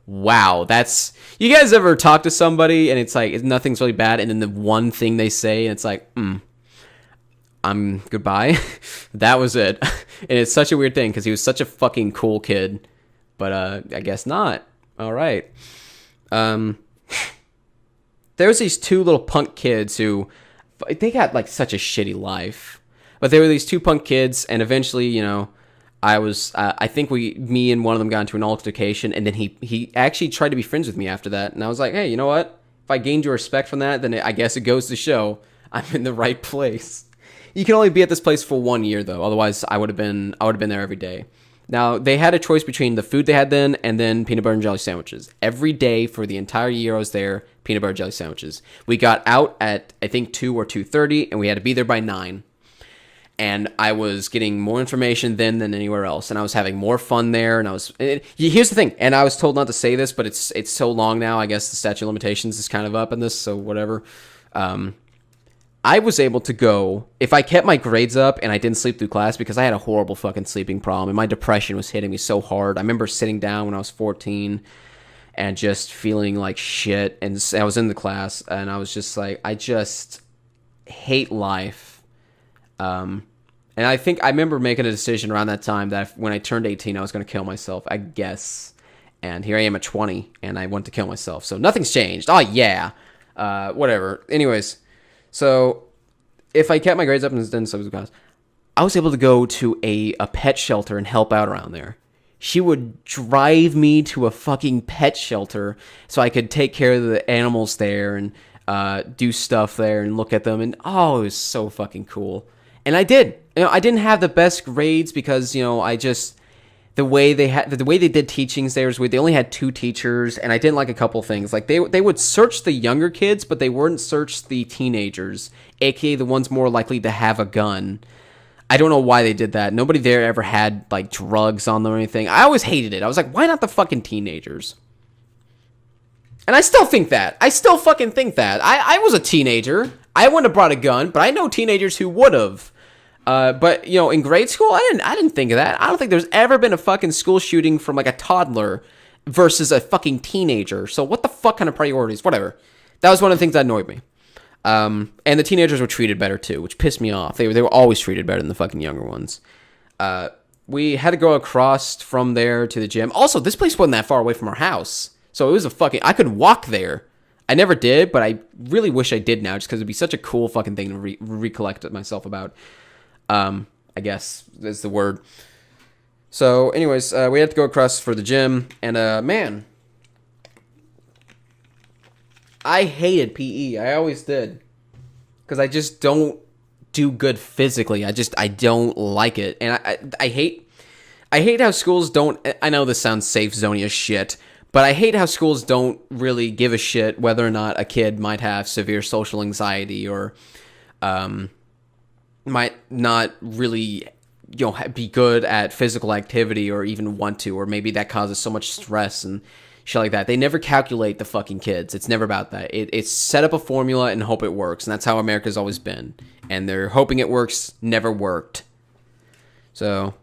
wow, that's... You guys ever talk to somebody, and it's like, nothing's really bad, and then the one thing they say, and it's like, I'm goodbye. That was it. And it's such a weird thing, because he was such a fucking cool kid, but I guess not. All right. There was these two little punk kids who, they got like such a shitty life, but they were these two punk kids, and eventually, I think me and one of them got into an altercation, and then he actually tried to be friends with me after that, and I was like, hey, you know what? If I gained your respect from that, then I guess it goes to show I'm in the right place. You can only be at this place for 1 year, though. Otherwise, I would have been there every day. Now, they had a choice between the food they had then and then peanut butter and jelly sandwiches. Every day for the entire year I was there, peanut butter and jelly sandwiches. We got out at, I think, 2 or 2:30, and we had to be there by 9. And I was getting more information then than anywhere else, and I was having more fun there. And here's the thing, and I was told not to say this, but it's so long now. I guess the statute of limitations is kind of up in this, so whatever. I was able to go, if I kept my grades up and I didn't sleep through class, because I had a horrible fucking sleeping problem, and my depression was hitting me so hard. I remember sitting down when I was 14 and just feeling like shit, and I was in the class, and I was just like, I just hate life. And And I think I remember making a decision around that time that when I turned 18, I was going to kill myself, I guess. And here I am at 20, and I want to kill myself. So nothing's changed. Oh, yeah. Whatever. Anyways, so if I kept my grades up and didn't substitute class, I was able to go to a pet shelter and help out around there. She would drive me to a fucking pet shelter so I could take care of the animals there and do stuff there and look at them. And oh, it was so fucking cool. And I did. I didn't have the best grades because I just the way they did teachings there was weird. They only had 2 teachers, and I didn't like a couple things. Like they would search the younger kids, but they wouldn't search the teenagers, aka the ones more likely to have a gun. I don't know why they did that. Nobody there ever had like drugs on them or anything. I always hated it. I was like, why not the fucking teenagers? And I still think that. I still fucking think that. I was a teenager. I wouldn't have brought a gun, but I know teenagers who would have. But in grade school, I didn't think of that. I don't think there's ever been a fucking school shooting from like a toddler versus a fucking teenager. So what the fuck kind of priorities? Whatever. That was one of the things that annoyed me. And the teenagers were treated better too, which pissed me off. They were always treated better than the fucking younger ones. We had to go across from there to the gym. Also, this place wasn't that far away from our house. So it was I could walk there. I never did, but I really wish I did now just because it'd be such a cool fucking thing to recollect myself about. I guess is the word. So anyways, we had to go across for the gym, and man, I hated PE. I always did. Because I just don't do good physically. I don't like it. And I hate how schools don't, I know this sounds safe zone as shit, but I hate how schools don't really give a shit whether or not a kid might have severe social anxiety or might not really be good at physical activity or even want to, or maybe that causes so much stress and shit like that. They never calculate the fucking kids. It's never about that. It's set up a formula and hope it works, and that's how America's always been. And they're hoping it works, never worked. So,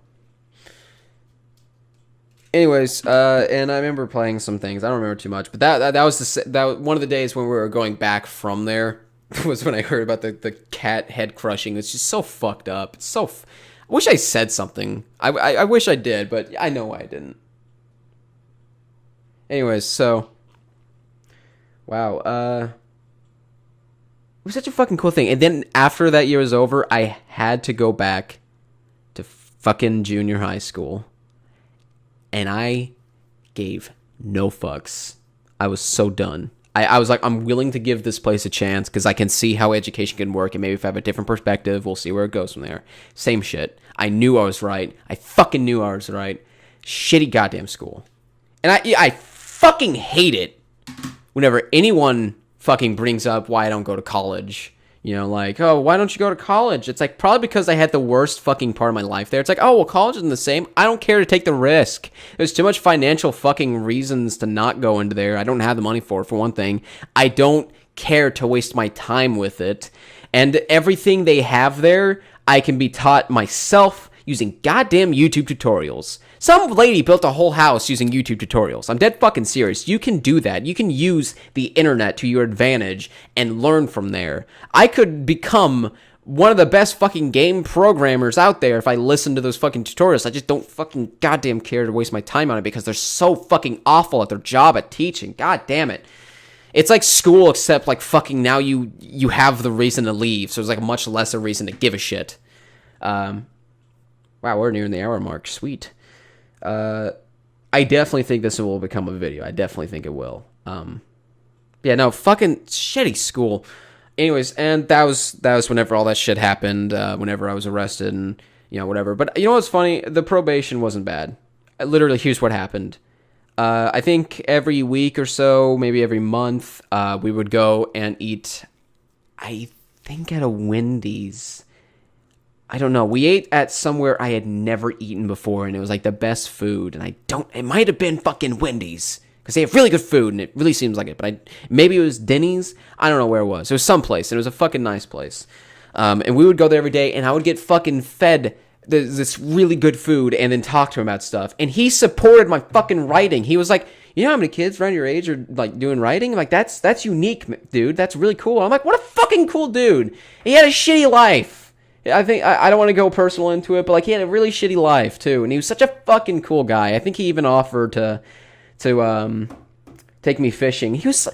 anyways, and I remember playing some things. I don't remember too much, but that was one of the days when we were going back from there was when I heard about the cat head crushing. It's just so fucked up. It's so. I wish I said something. I wish I did, but I know I didn't. Anyways, so wow, it was such a fucking cool thing. And then after that year was over, I had to go back to fucking junior high school, and I gave no fucks. I was so done. I was like, I'm willing to give this place a chance because I can see how education can work, and maybe if I have a different perspective, we'll see where it goes from there. Same shit. I knew I was right. I fucking knew I was right. Shitty goddamn school. And I fucking hate it whenever anyone fucking brings up why I don't go to college. Like, oh, why don't you go to college? It's like, probably because I had the worst fucking part of my life there. It's like, oh, well, college isn't the same. I don't care to take the risk. There's too much financial fucking reasons to not go into there. I don't have the money for it, for one thing. I don't care to waste my time with it. And everything they have there, I can be taught myself using goddamn YouTube tutorials. Some lady built a whole house using YouTube tutorials. I'm dead fucking serious. You can do that. You can use the internet to your advantage and learn from there. I could become one of the best fucking game programmers out there if I listened to those fucking tutorials. I just don't fucking goddamn care to waste my time on it because they're so fucking awful at their job at teaching. God damn it. It's like school, except like fucking now you have the reason to leave, so there's like a much lesser reason to give a shit. Wow, we're nearing the hour mark. Sweet. I definitely think this will become a video. I definitely think it will. Yeah, no, fucking shitty school. Anyways, and that was whenever all that shit happened, whenever I was arrested and, whatever. But you know what's funny? The probation wasn't bad. Literally, here's what happened. I think every week or so, maybe every month, we would go and eat, I think at a Wendy's. I don't know. We ate at somewhere I had never eaten before, and it was like the best food. And it might have been fucking Wendy's, because they have really good food, and it really seems like it. But maybe it was Denny's. I don't know where it was. It was someplace, and it was a fucking nice place. And we would go there every day, and I would get fucking fed this really good food, and then talk to him about stuff. And he supported my fucking writing. He was like, you know how many kids around your age are like doing writing? I'm like, that's unique, dude. That's really cool. I'm like, what a fucking cool dude. He had a shitty life. I think I don't want to go personal into it, but like he had a really shitty life too, and he was such a fucking cool guy. I think he even offered to take me fishing. He was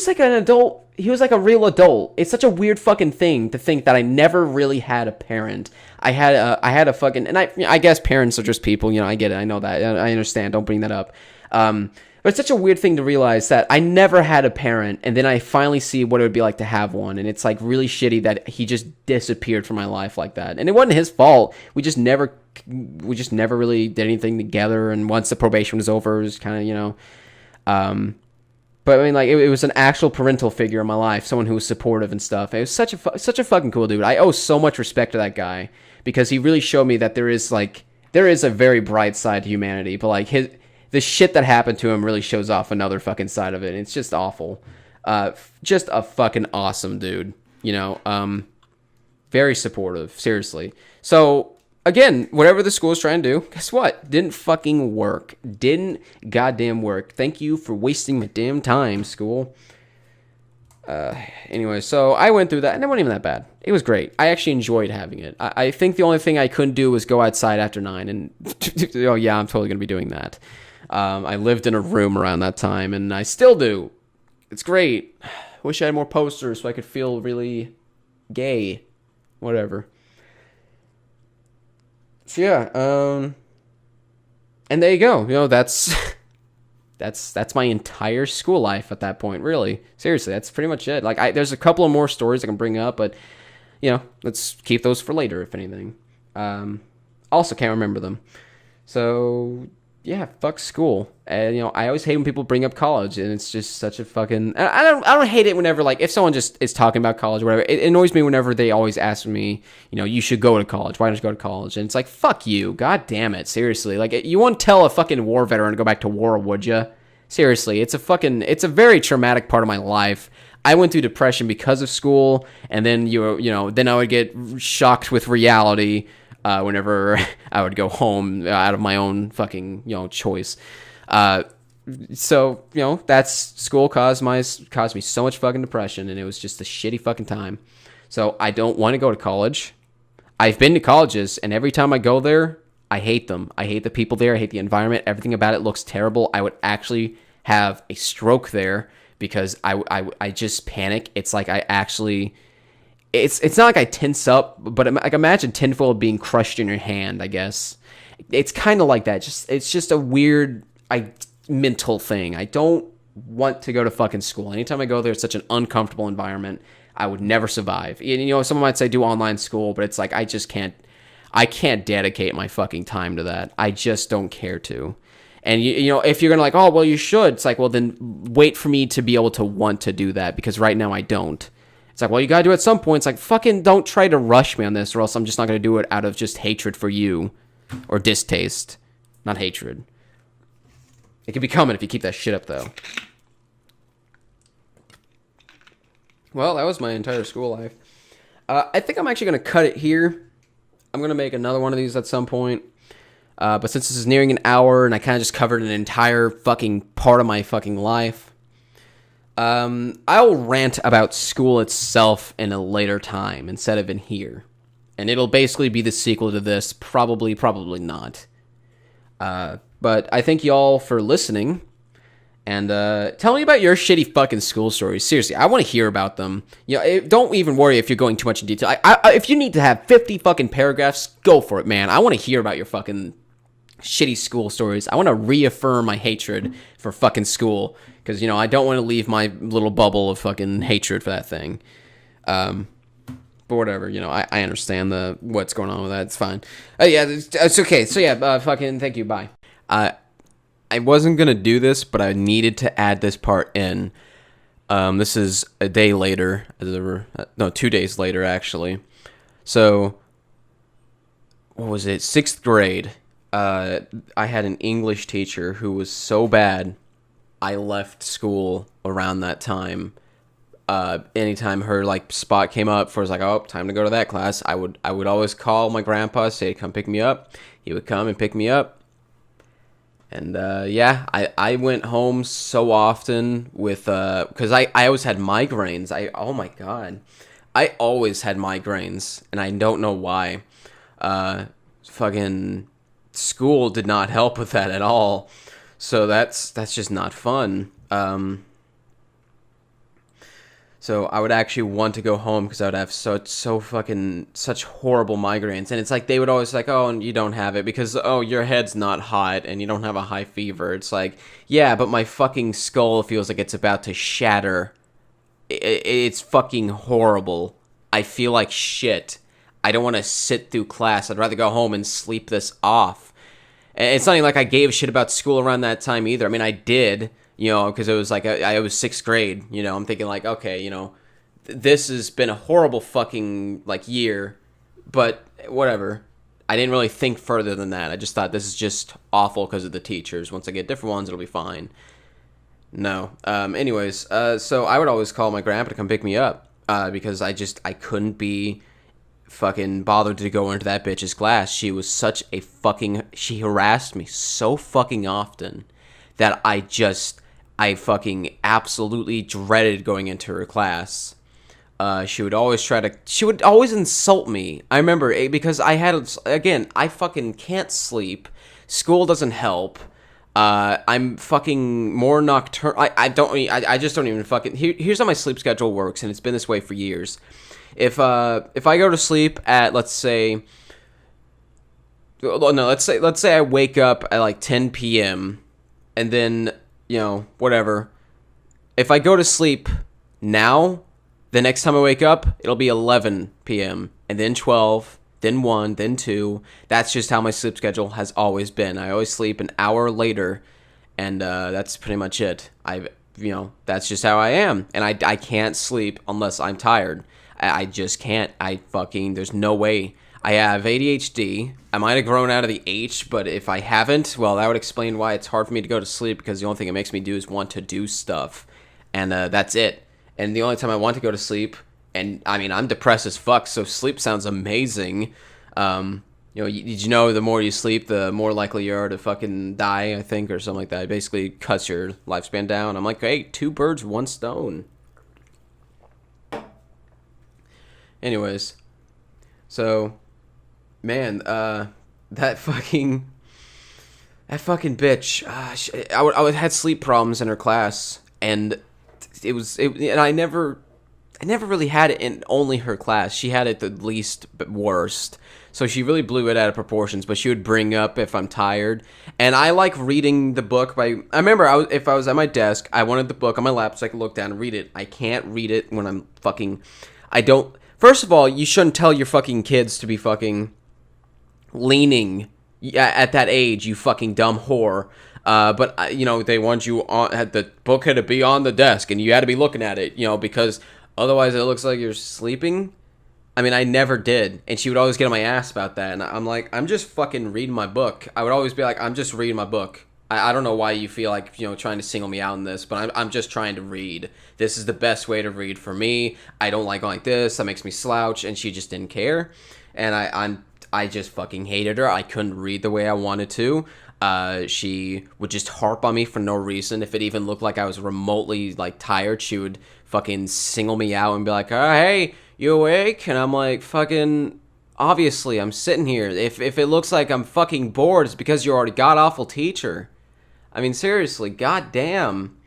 like an adult. He was like a real adult. It's such a weird fucking thing to think that I never really had a parent. I had a fucking, and I guess parents are just people. I get it. I know that. I understand. Don't bring that up. But it's such a weird thing to realize that I never had a parent, and then I finally see what it would be like to have one, and it's like really shitty that he just disappeared from my life like that. And it wasn't his fault. We just never really did anything together. And once the probation was over, it was kind of But I mean, like it was an actual parental figure in my life, someone who was supportive and stuff. It was such a fucking cool dude. I owe so much respect to that guy because he really showed me that there is a very bright side to humanity, but like the shit that happened to him really shows off another fucking side of it. And it's just awful. Just a fucking awesome dude. Very supportive. Seriously. So again, whatever the school is trying to do, guess what? Didn't fucking work. Didn't goddamn work. Thank you for wasting my damn time, school. Anyway, so I went through that, and it wasn't even that bad. It was great. I actually enjoyed having it. I think the only thing I couldn't do was go outside after 9, and oh yeah, I'm totally going to be doing that. I lived in a room around that time, and I still do. It's great. Wish I had more posters so I could feel really gay. Whatever. So yeah, and there you go. That's my entire school life at that point. Really, seriously, that's pretty much it. Like, there's a couple of more stories I can bring up, but let's keep those for later, if anything. Also can't remember them. So yeah, fuck school. And I always hate when people bring up college, and it's just such a fucking. I don't hate it whenever, like, if someone just is talking about college or whatever. It annoys me whenever they always ask me, you should go to college. Why don't you go to college? And it's like, fuck you. God damn it. Seriously. Like, you won't tell a fucking war veteran to go back to war, would you? Seriously. It's a very traumatic part of my life. I went through depression because of school, and then then I would get shocked with reality whenever I would go home out of my own fucking choice. So that's school caused me so much fucking depression, and it was just a shitty fucking time. So I don't want to go to college. I've been to colleges, and every time I go there, I hate them. I hate the people there. I hate the environment. Everything about it looks terrible. I would actually have a stroke there because I just panic. It's like I actually. It's not like I tense up, but like imagine tinfoil being crushed in your hand, I guess. It's kind of like that. It's just a weird mental thing. I don't want to go to fucking school. Anytime I go there, it's such an uncomfortable environment. I would never survive. Someone might say do online school, but it's like I just can't. I can't dedicate my fucking time to that. I just don't care to. And if you're gonna like, oh well, you should. It's like, well, then wait for me to be able to want to do that, because right now I don't. It's like, well, you gotta do it at some point. It's like, fucking don't try to rush me on this, or else I'm just not gonna do it out of just hatred for you. Or distaste. Not hatred. It could be coming if you keep that shit up, though. Well, that was my entire school life. I think I'm actually gonna cut it here. I'm gonna make another one of these at some point. But since this is nearing an hour, and I kind of just covered an entire fucking part of my fucking life, I'll rant about school itself in a later time instead of in here. And it'll basically be the sequel to this. Probably not. But I thank y'all for listening. And tell me about your shitty fucking school stories. Seriously, I want to hear about them. Don't even worry if you're going too much in detail. If you need to have 50 fucking paragraphs, go for it, man. I want to hear about your fucking shitty school stories. I want to reaffirm my hatred for fucking school. Because, I don't want to leave my little bubble of fucking hatred for that thing. But whatever, I understand what's going on with that. It's fine. Yeah, it's okay. So yeah, fucking thank you. Bye. I wasn't gonna do this, but I needed to add this part in. This is a day later. 2 days later, actually. So, what was it? 6th grade. I had an English teacher who was so bad, I left school around that time. Anytime her spot came up for, oh, time to go to that class, I would always call my grandpa, say come pick me up. He would come and pick me up. And I went home so often with because I always had migraines. Oh my god. I always had migraines, and I don't know why. Fucking school did not help with that at all. So that's just not fun. So I would actually want to go home because I would have so fucking such horrible migraines, and it's like they would always like, oh, and you don't have it because oh your head's not hot and you don't have a high fever. It's like yeah, but my fucking skull feels like it's about to shatter. It's fucking horrible. I feel like shit. I don't want to sit through class. I'd rather go home and sleep this off. And it's not even like I gave a shit about school around that time either. I mean, I did, because it was like I was sixth grade. I'm thinking like, okay, this has been a horrible fucking like year, but whatever. I didn't really think further than that. I just thought this is just awful because of the teachers. Once I get different ones, it'll be fine. No. Anyways, so I would always call my grandpa to come pick me up because I couldn't be fucking bothered to go into that bitch's class. She was she harassed me so fucking often that I fucking absolutely dreaded going into her class. She would always insult me. I remember because I fucking can't sleep. School doesn't help. I'm fucking more nocturnal. I just don't even fucking. Here's how my sleep schedule works, and it's been this way for years. If I go to sleep at let's say I wake up at like 10 p.m. and then whatever. If I go to sleep now, the next time I wake up, it'll be 11 p.m. and then 12, then 1, then 2. That's just how my sleep schedule has always been. I always sleep an hour later, and that's pretty much it. That's just how I am, and I can't sleep unless I'm tired. I just can't. There's no way. I have ADHD. I might have grown out of the H, but if I haven't, well, that would explain why it's hard for me to go to sleep, because the only thing it makes me do is want to do stuff, and that's it. And the only time I want to go to sleep, and I mean, I'm depressed as fuck, so sleep sounds amazing. Did you know the more you sleep, the more likely you are to fucking die, I think, or something like that. It basically cuts your lifespan down. I'm like, hey, 2 birds, 1 stone. Anyways, so, man, that fucking bitch, I would had sleep problems in her class, and and I never really had it in only her class. She had it the least worst. So she really blew it out of proportions, but she would bring up if I'm tired. And I like reading the book I remember if I was at my desk, I wanted the book on my lap so I could look down and read it. I can't read it when I'm first of all, you shouldn't tell your fucking kids to be fucking leaning at that age, you fucking dumb whore. But they want you the book had to be on the desk and you had to be looking at it, because otherwise it looks like you're sleeping. I mean, I never did. And she would always get on my ass about that. And I'm like, I'm just fucking reading my book. I would always be like, I'm just reading my book. I don't know why you feel like, trying to single me out in this, but I'm just trying to read. This is the best way to read for me. I don't like going like this. That makes me slouch. And she just didn't care. And I just fucking hated her. I couldn't read the way I wanted to. She would just harp on me for no reason. If it even looked like I was remotely like tired, she would fucking single me out and be like, oh, hey, you awake? And I'm like, fucking, obviously I'm sitting here. If it looks like I'm fucking bored, it's because you're already god-awful teacher. I mean, seriously, goddamn.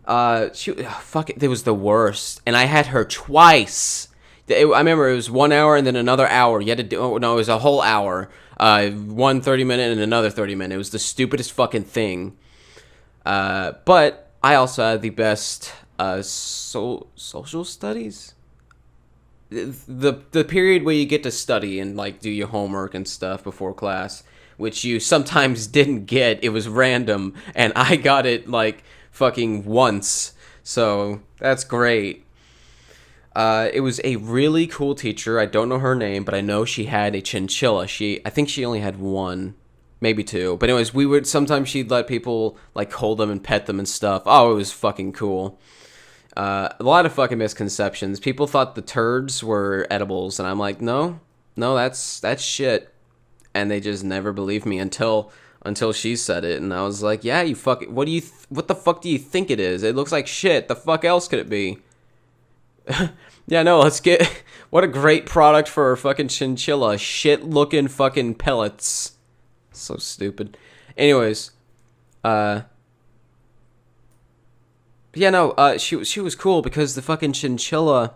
Fuck it, it was the worst. And I had her twice. I remember it was 1 hour and then another hour. You had to do, it was a whole hour. One 30-minute and another 30-minute. It was the stupidest fucking thing. But I also had the best social studies. The period where you get to study and like do your homework and stuff before class, which you sometimes didn't get. It was random, and I got it like fucking once. So that's great. It was a really cool teacher. I don't know her name, but I know she had a chinchilla. I think she only had 1, maybe 2. But anyways, sometimes she'd let people like hold them and pet them and stuff. Oh, it was fucking cool. A lot of fucking misconceptions. People thought the turds were edibles, and I'm like, no, that's shit. And they just never believed me until she said it, and I was like, yeah, you fucking, what the fuck do you think it is? It looks like shit. The fuck else could it be? Yeah, no, let's get. What a great product for a fucking chinchilla. Shit looking fucking pellets. So stupid. Anyways, uh, yeah, no, she was cool because the fucking chinchilla.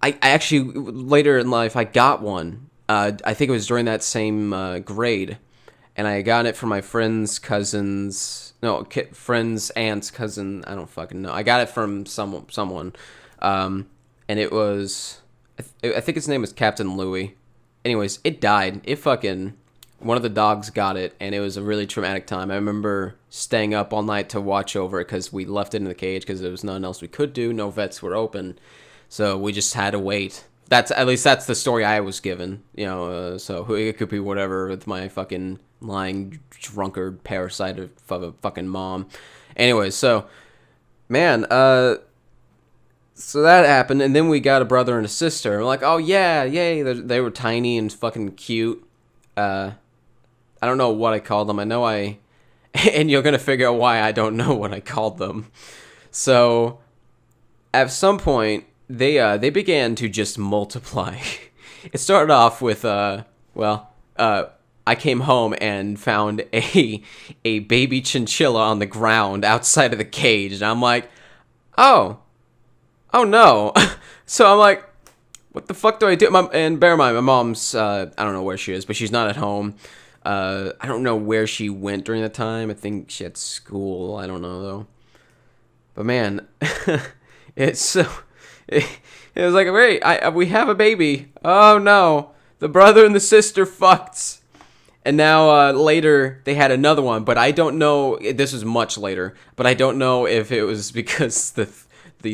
I actually later in life I got one. I think it was during that same grade, and I got it from my friend's cousin's no friend's aunt's cousin. I don't fucking know. I got it from someone, and it was I think its name was Captain Louie. Anyways, it died. It fucking one of the dogs got it, and it was a really traumatic time. I remember staying up all night to watch over it because we left it in the cage because there was nothing else we could do. No vets were open, so we just had to wait. That's at least that's the story I was given. So it could be whatever with my fucking lying drunkard parasite of a fucking mom. Anyways, so man, so that happened, and then we got a brother and a sister. We're like, oh yeah, yay! They were tiny and fucking cute. I don't know what I called them. I know and you're gonna figure out why I don't know what I called them. So, at some point, they began to just multiply. It started off with I came home and found a baby chinchilla on the ground outside of the cage, and I'm like, oh no. So I'm like, what the fuck do I do? And bear in mind, my mom's, I don't know where she is, but she's not at home. I don't know where she went during the time. I think she had school. I don't know, though. But man, it's so... It was like, wait, we have a baby. Oh, no. The brother and the sister fucked. And now, later, they had another one. But I don't know... This was much later. But I don't know if it was because the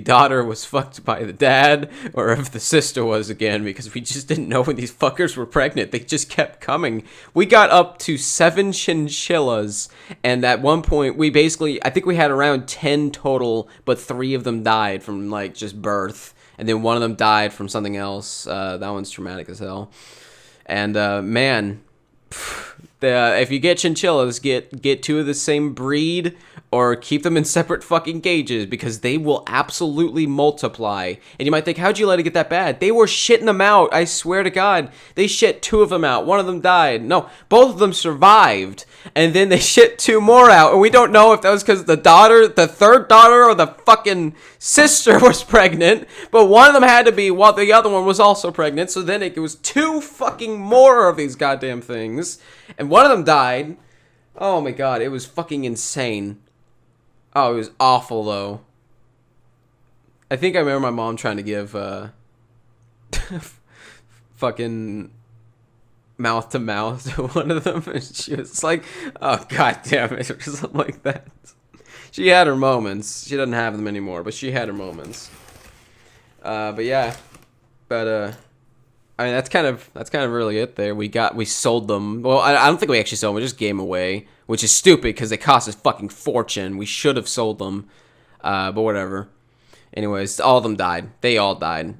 daughter was fucked by the dad, or if the sister was again, because we just didn't know when these fuckers were pregnant. They just kept coming. We got up to 7 chinchillas, and at one point, I think we had around 10 total, but 3 of them died from, like, just birth, and then one of them died from something else. That one's traumatic as hell. And, man... if you get chinchillas, get 2 of the same breed, or keep them in separate fucking cages, because they will absolutely multiply. And you might think, how'd you let it get that bad? They were shitting them out. I swear to God, they shit 2 of them out. One of them died. No, both of them survived, and then they shit 2 more out. And we don't know if that was because the third daughter, or the fucking sister was pregnant. But one of them had to be, while the other one was also pregnant. So then it was 2 fucking more of these goddamn things. And one of them died. Oh my God, it was fucking insane. Oh, it was awful, though. I think I remember my mom trying to give fucking mouth to mouth to one of them, and she was like, oh, God damn it, or something like that. She had her moments. She doesn't have them anymore, but she had her moments. But yeah. But, I mean, that's kind of really it there. We sold them. Well, I don't think we actually sold them. We just gave them away, which is stupid because they cost us fucking fortune. We should have sold them, but whatever. Anyways, all of them died. They all died.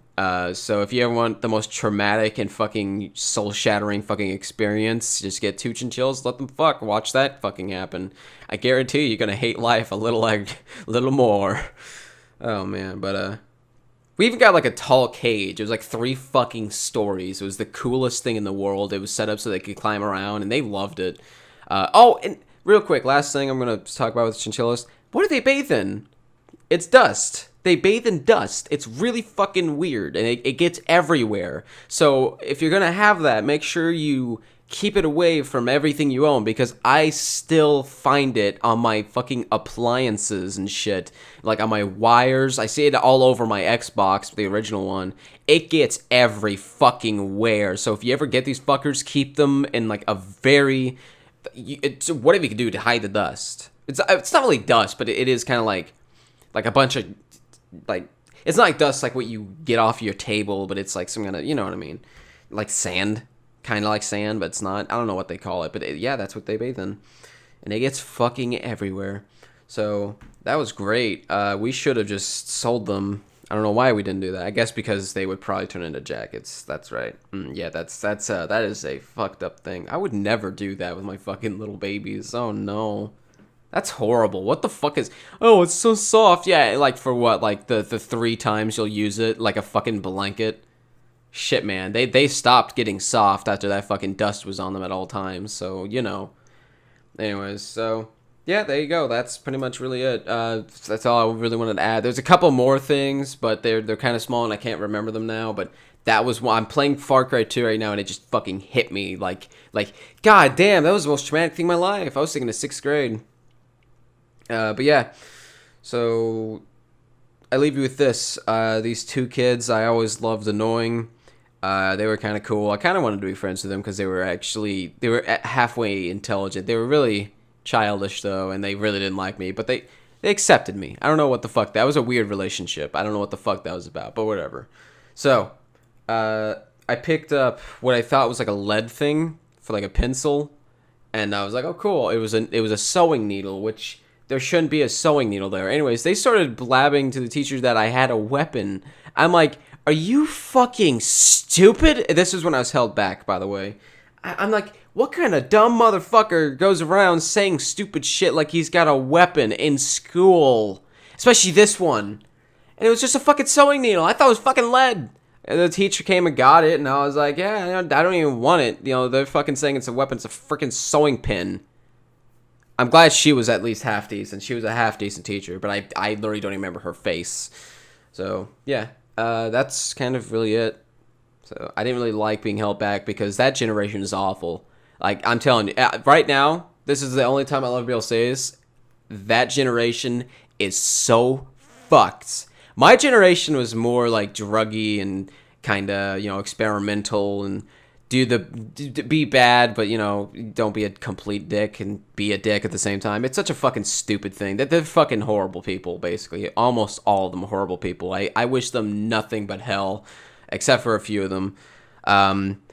So if you ever want the most traumatic and fucking soul-shattering fucking experience, just get 2 chinchillas, let them fuck. Watch that fucking happen. I guarantee you're gonna hate life a little more. Oh man, but we even got like a tall cage. It was like 3 fucking stories. It was the coolest thing in the world. It was set up so they could climb around, and they loved it. Oh, and real quick, last thing I'm going to talk about with chinchillas. What do they bathe in? It's dust. They bathe in dust. It's really fucking weird, and it gets everywhere. So if you're going to have that, make sure you keep it away from everything you own, because I still find it on my fucking appliances and shit. Like on my wires. I see it all over my Xbox, the original one. It gets every fucking where. So if you ever get these fuckers, keep them in like a very... whatever you can do to hide the dust. It's not really dust, but it is kind of like a bunch of... like, it's not like dust like what you get off your table, but it's like some kind of... You know what I mean? Like sand. Kind of like sand, but it's not. I don't know what they call it, but yeah, that's what they bathe in. And it gets fucking everywhere. So that was great. We should have just sold them. I don't know why we didn't do that. I guess because they would probably turn into jackets. That's right. Yeah, that is a fucked up thing. I would never do that with my fucking little babies. Oh no. That's horrible. What the fuck is... Oh, it's so soft. Yeah, like for what? Like the 3 times you'll use it? Like a fucking blanket? Shit, man. They stopped getting soft after that fucking dust was on them at all times. So, you know. Anyways, so... Yeah, there you go. That's pretty much really it. That's all I really wanted to add. There's a couple more things, but they're kind of small and I can't remember them now. But that was one. I'm playing Far Cry 2 right now, and it just fucking hit me like, god damn, that was the most traumatic thing in my life. I was thinking of 6th grade. But yeah, so I leave you with this. These 2 kids I always loved annoying. They were kind of cool. I kind of wanted to be friends with them because they were halfway intelligent. They were really childish though, and they really didn't like me, but they accepted me. I don't know what the fuck. That was a weird relationship. I don't know what the fuck that was about, but whatever. So, I picked up what I thought was like a lead thing for like a pencil, and I was like, oh cool. It was a sewing needle, which there shouldn't be a sewing needle there. Anyways, they started blabbing to the teachers that I had a weapon. I'm like, are you fucking stupid? This is when I was held back, by the way. I'm like, what kind of dumb motherfucker goes around saying stupid shit like he's got a weapon in school? Especially this one. And it was just a fucking sewing needle. I thought it was fucking lead. And the teacher came and got it, and I was like, yeah, I don't even want it. You know, they're fucking saying it's a weapon. It's a freaking sewing pin. I'm glad she was at least half decent. She was a half decent teacher, but I literally don't even remember her face. So, yeah, that's kind of really it. So, I didn't really like being held back because that generation is awful. Like, I'm telling you, right now, this is the only time I'll ever be able to say this. That generation is so fucked. My generation was more like druggy and kind of, you know, experimental and be bad, but, you know, don't be a complete dick and be a dick at the same time. It's such a fucking stupid thing. They're fucking horrible people, basically. Almost all of them are horrible people. I wish them nothing but hell, except for a few of them.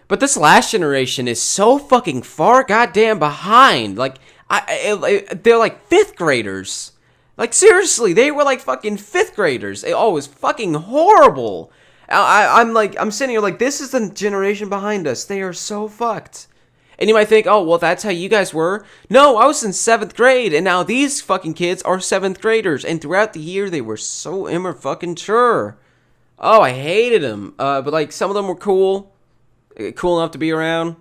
But this last generation is so fucking far goddamn behind. Like, they're like 5th graders. Like, seriously, they were like fucking 5th graders. It was fucking horrible. I'm sitting here like, this is the generation behind us. They are so fucked. And you might think, oh, well, that's how you guys were. No, I was in 7th grade, and now these fucking kids are 7th graders. And throughout the year, they were so immature. Oh, I hated them. But, like, some of them were cool. Cool enough to be around.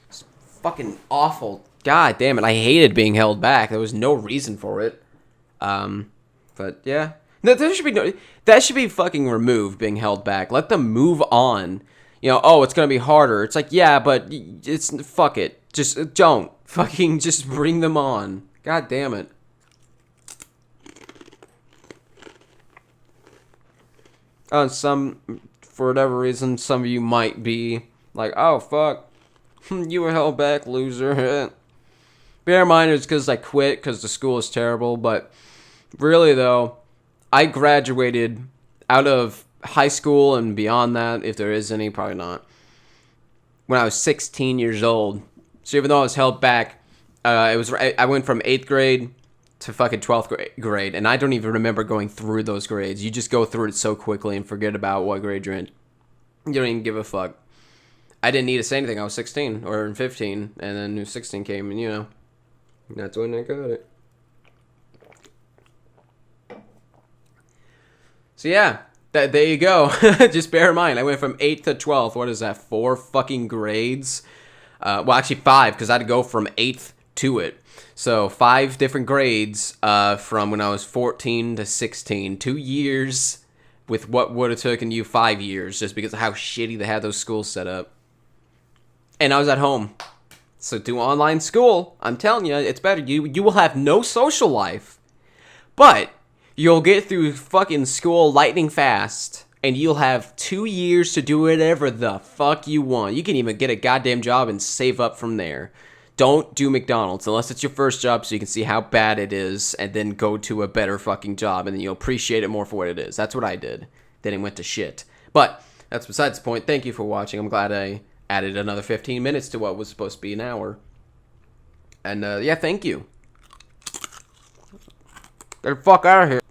It's fucking awful. God damn it, I hated being held back. There was no reason for it. But, yeah. That should be fucking removed, being held back. Let them move on. You know, oh, it's gonna be harder. It's like, yeah, but fuck it. Just don't. Fucking just bring them on. God damn it. For whatever reason, some of you might be like, oh, fuck. You were held back, loser. Bear in mind, it's because I quit because the school is terrible, but really, though, I graduated out of high school and beyond that, if there is any, probably not, when I was 16 years old. So even though I was held back, I went from 8th grade to fucking 12th grade, and I don't even remember going through those grades. You just go through it so quickly and forget about what grade you're in. You don't even give a fuck. I didn't need to say anything. I was 16 or 15, and then 16 came, and you know, that's when I got it. So yeah, there you go. Just bear in mind, I went from 8th to 12th. What is that, 4 fucking grades? Well, actually 5, because I had to go from 8th to it. So 5 different grades from when I was 14 to 16. 2 years with what would have taken you 5 years just because of how shitty they had those schools set up. And I was at home. So do online school. I'm telling you, it's better. You will have no social life. But you'll get through fucking school lightning fast, and you'll have 2 years to do whatever the fuck you want. You can even get a goddamn job and save up from there. Don't do McDonald's unless it's your first job so you can see how bad it is, and then go to a better fucking job, and then you'll appreciate it more for what it is. That's what I did. Then it went to shit. But that's besides the point. Thank you for watching. I'm glad I added another 15 minutes to what was supposed to be an hour. And yeah, thank you. Get the fuck out of here.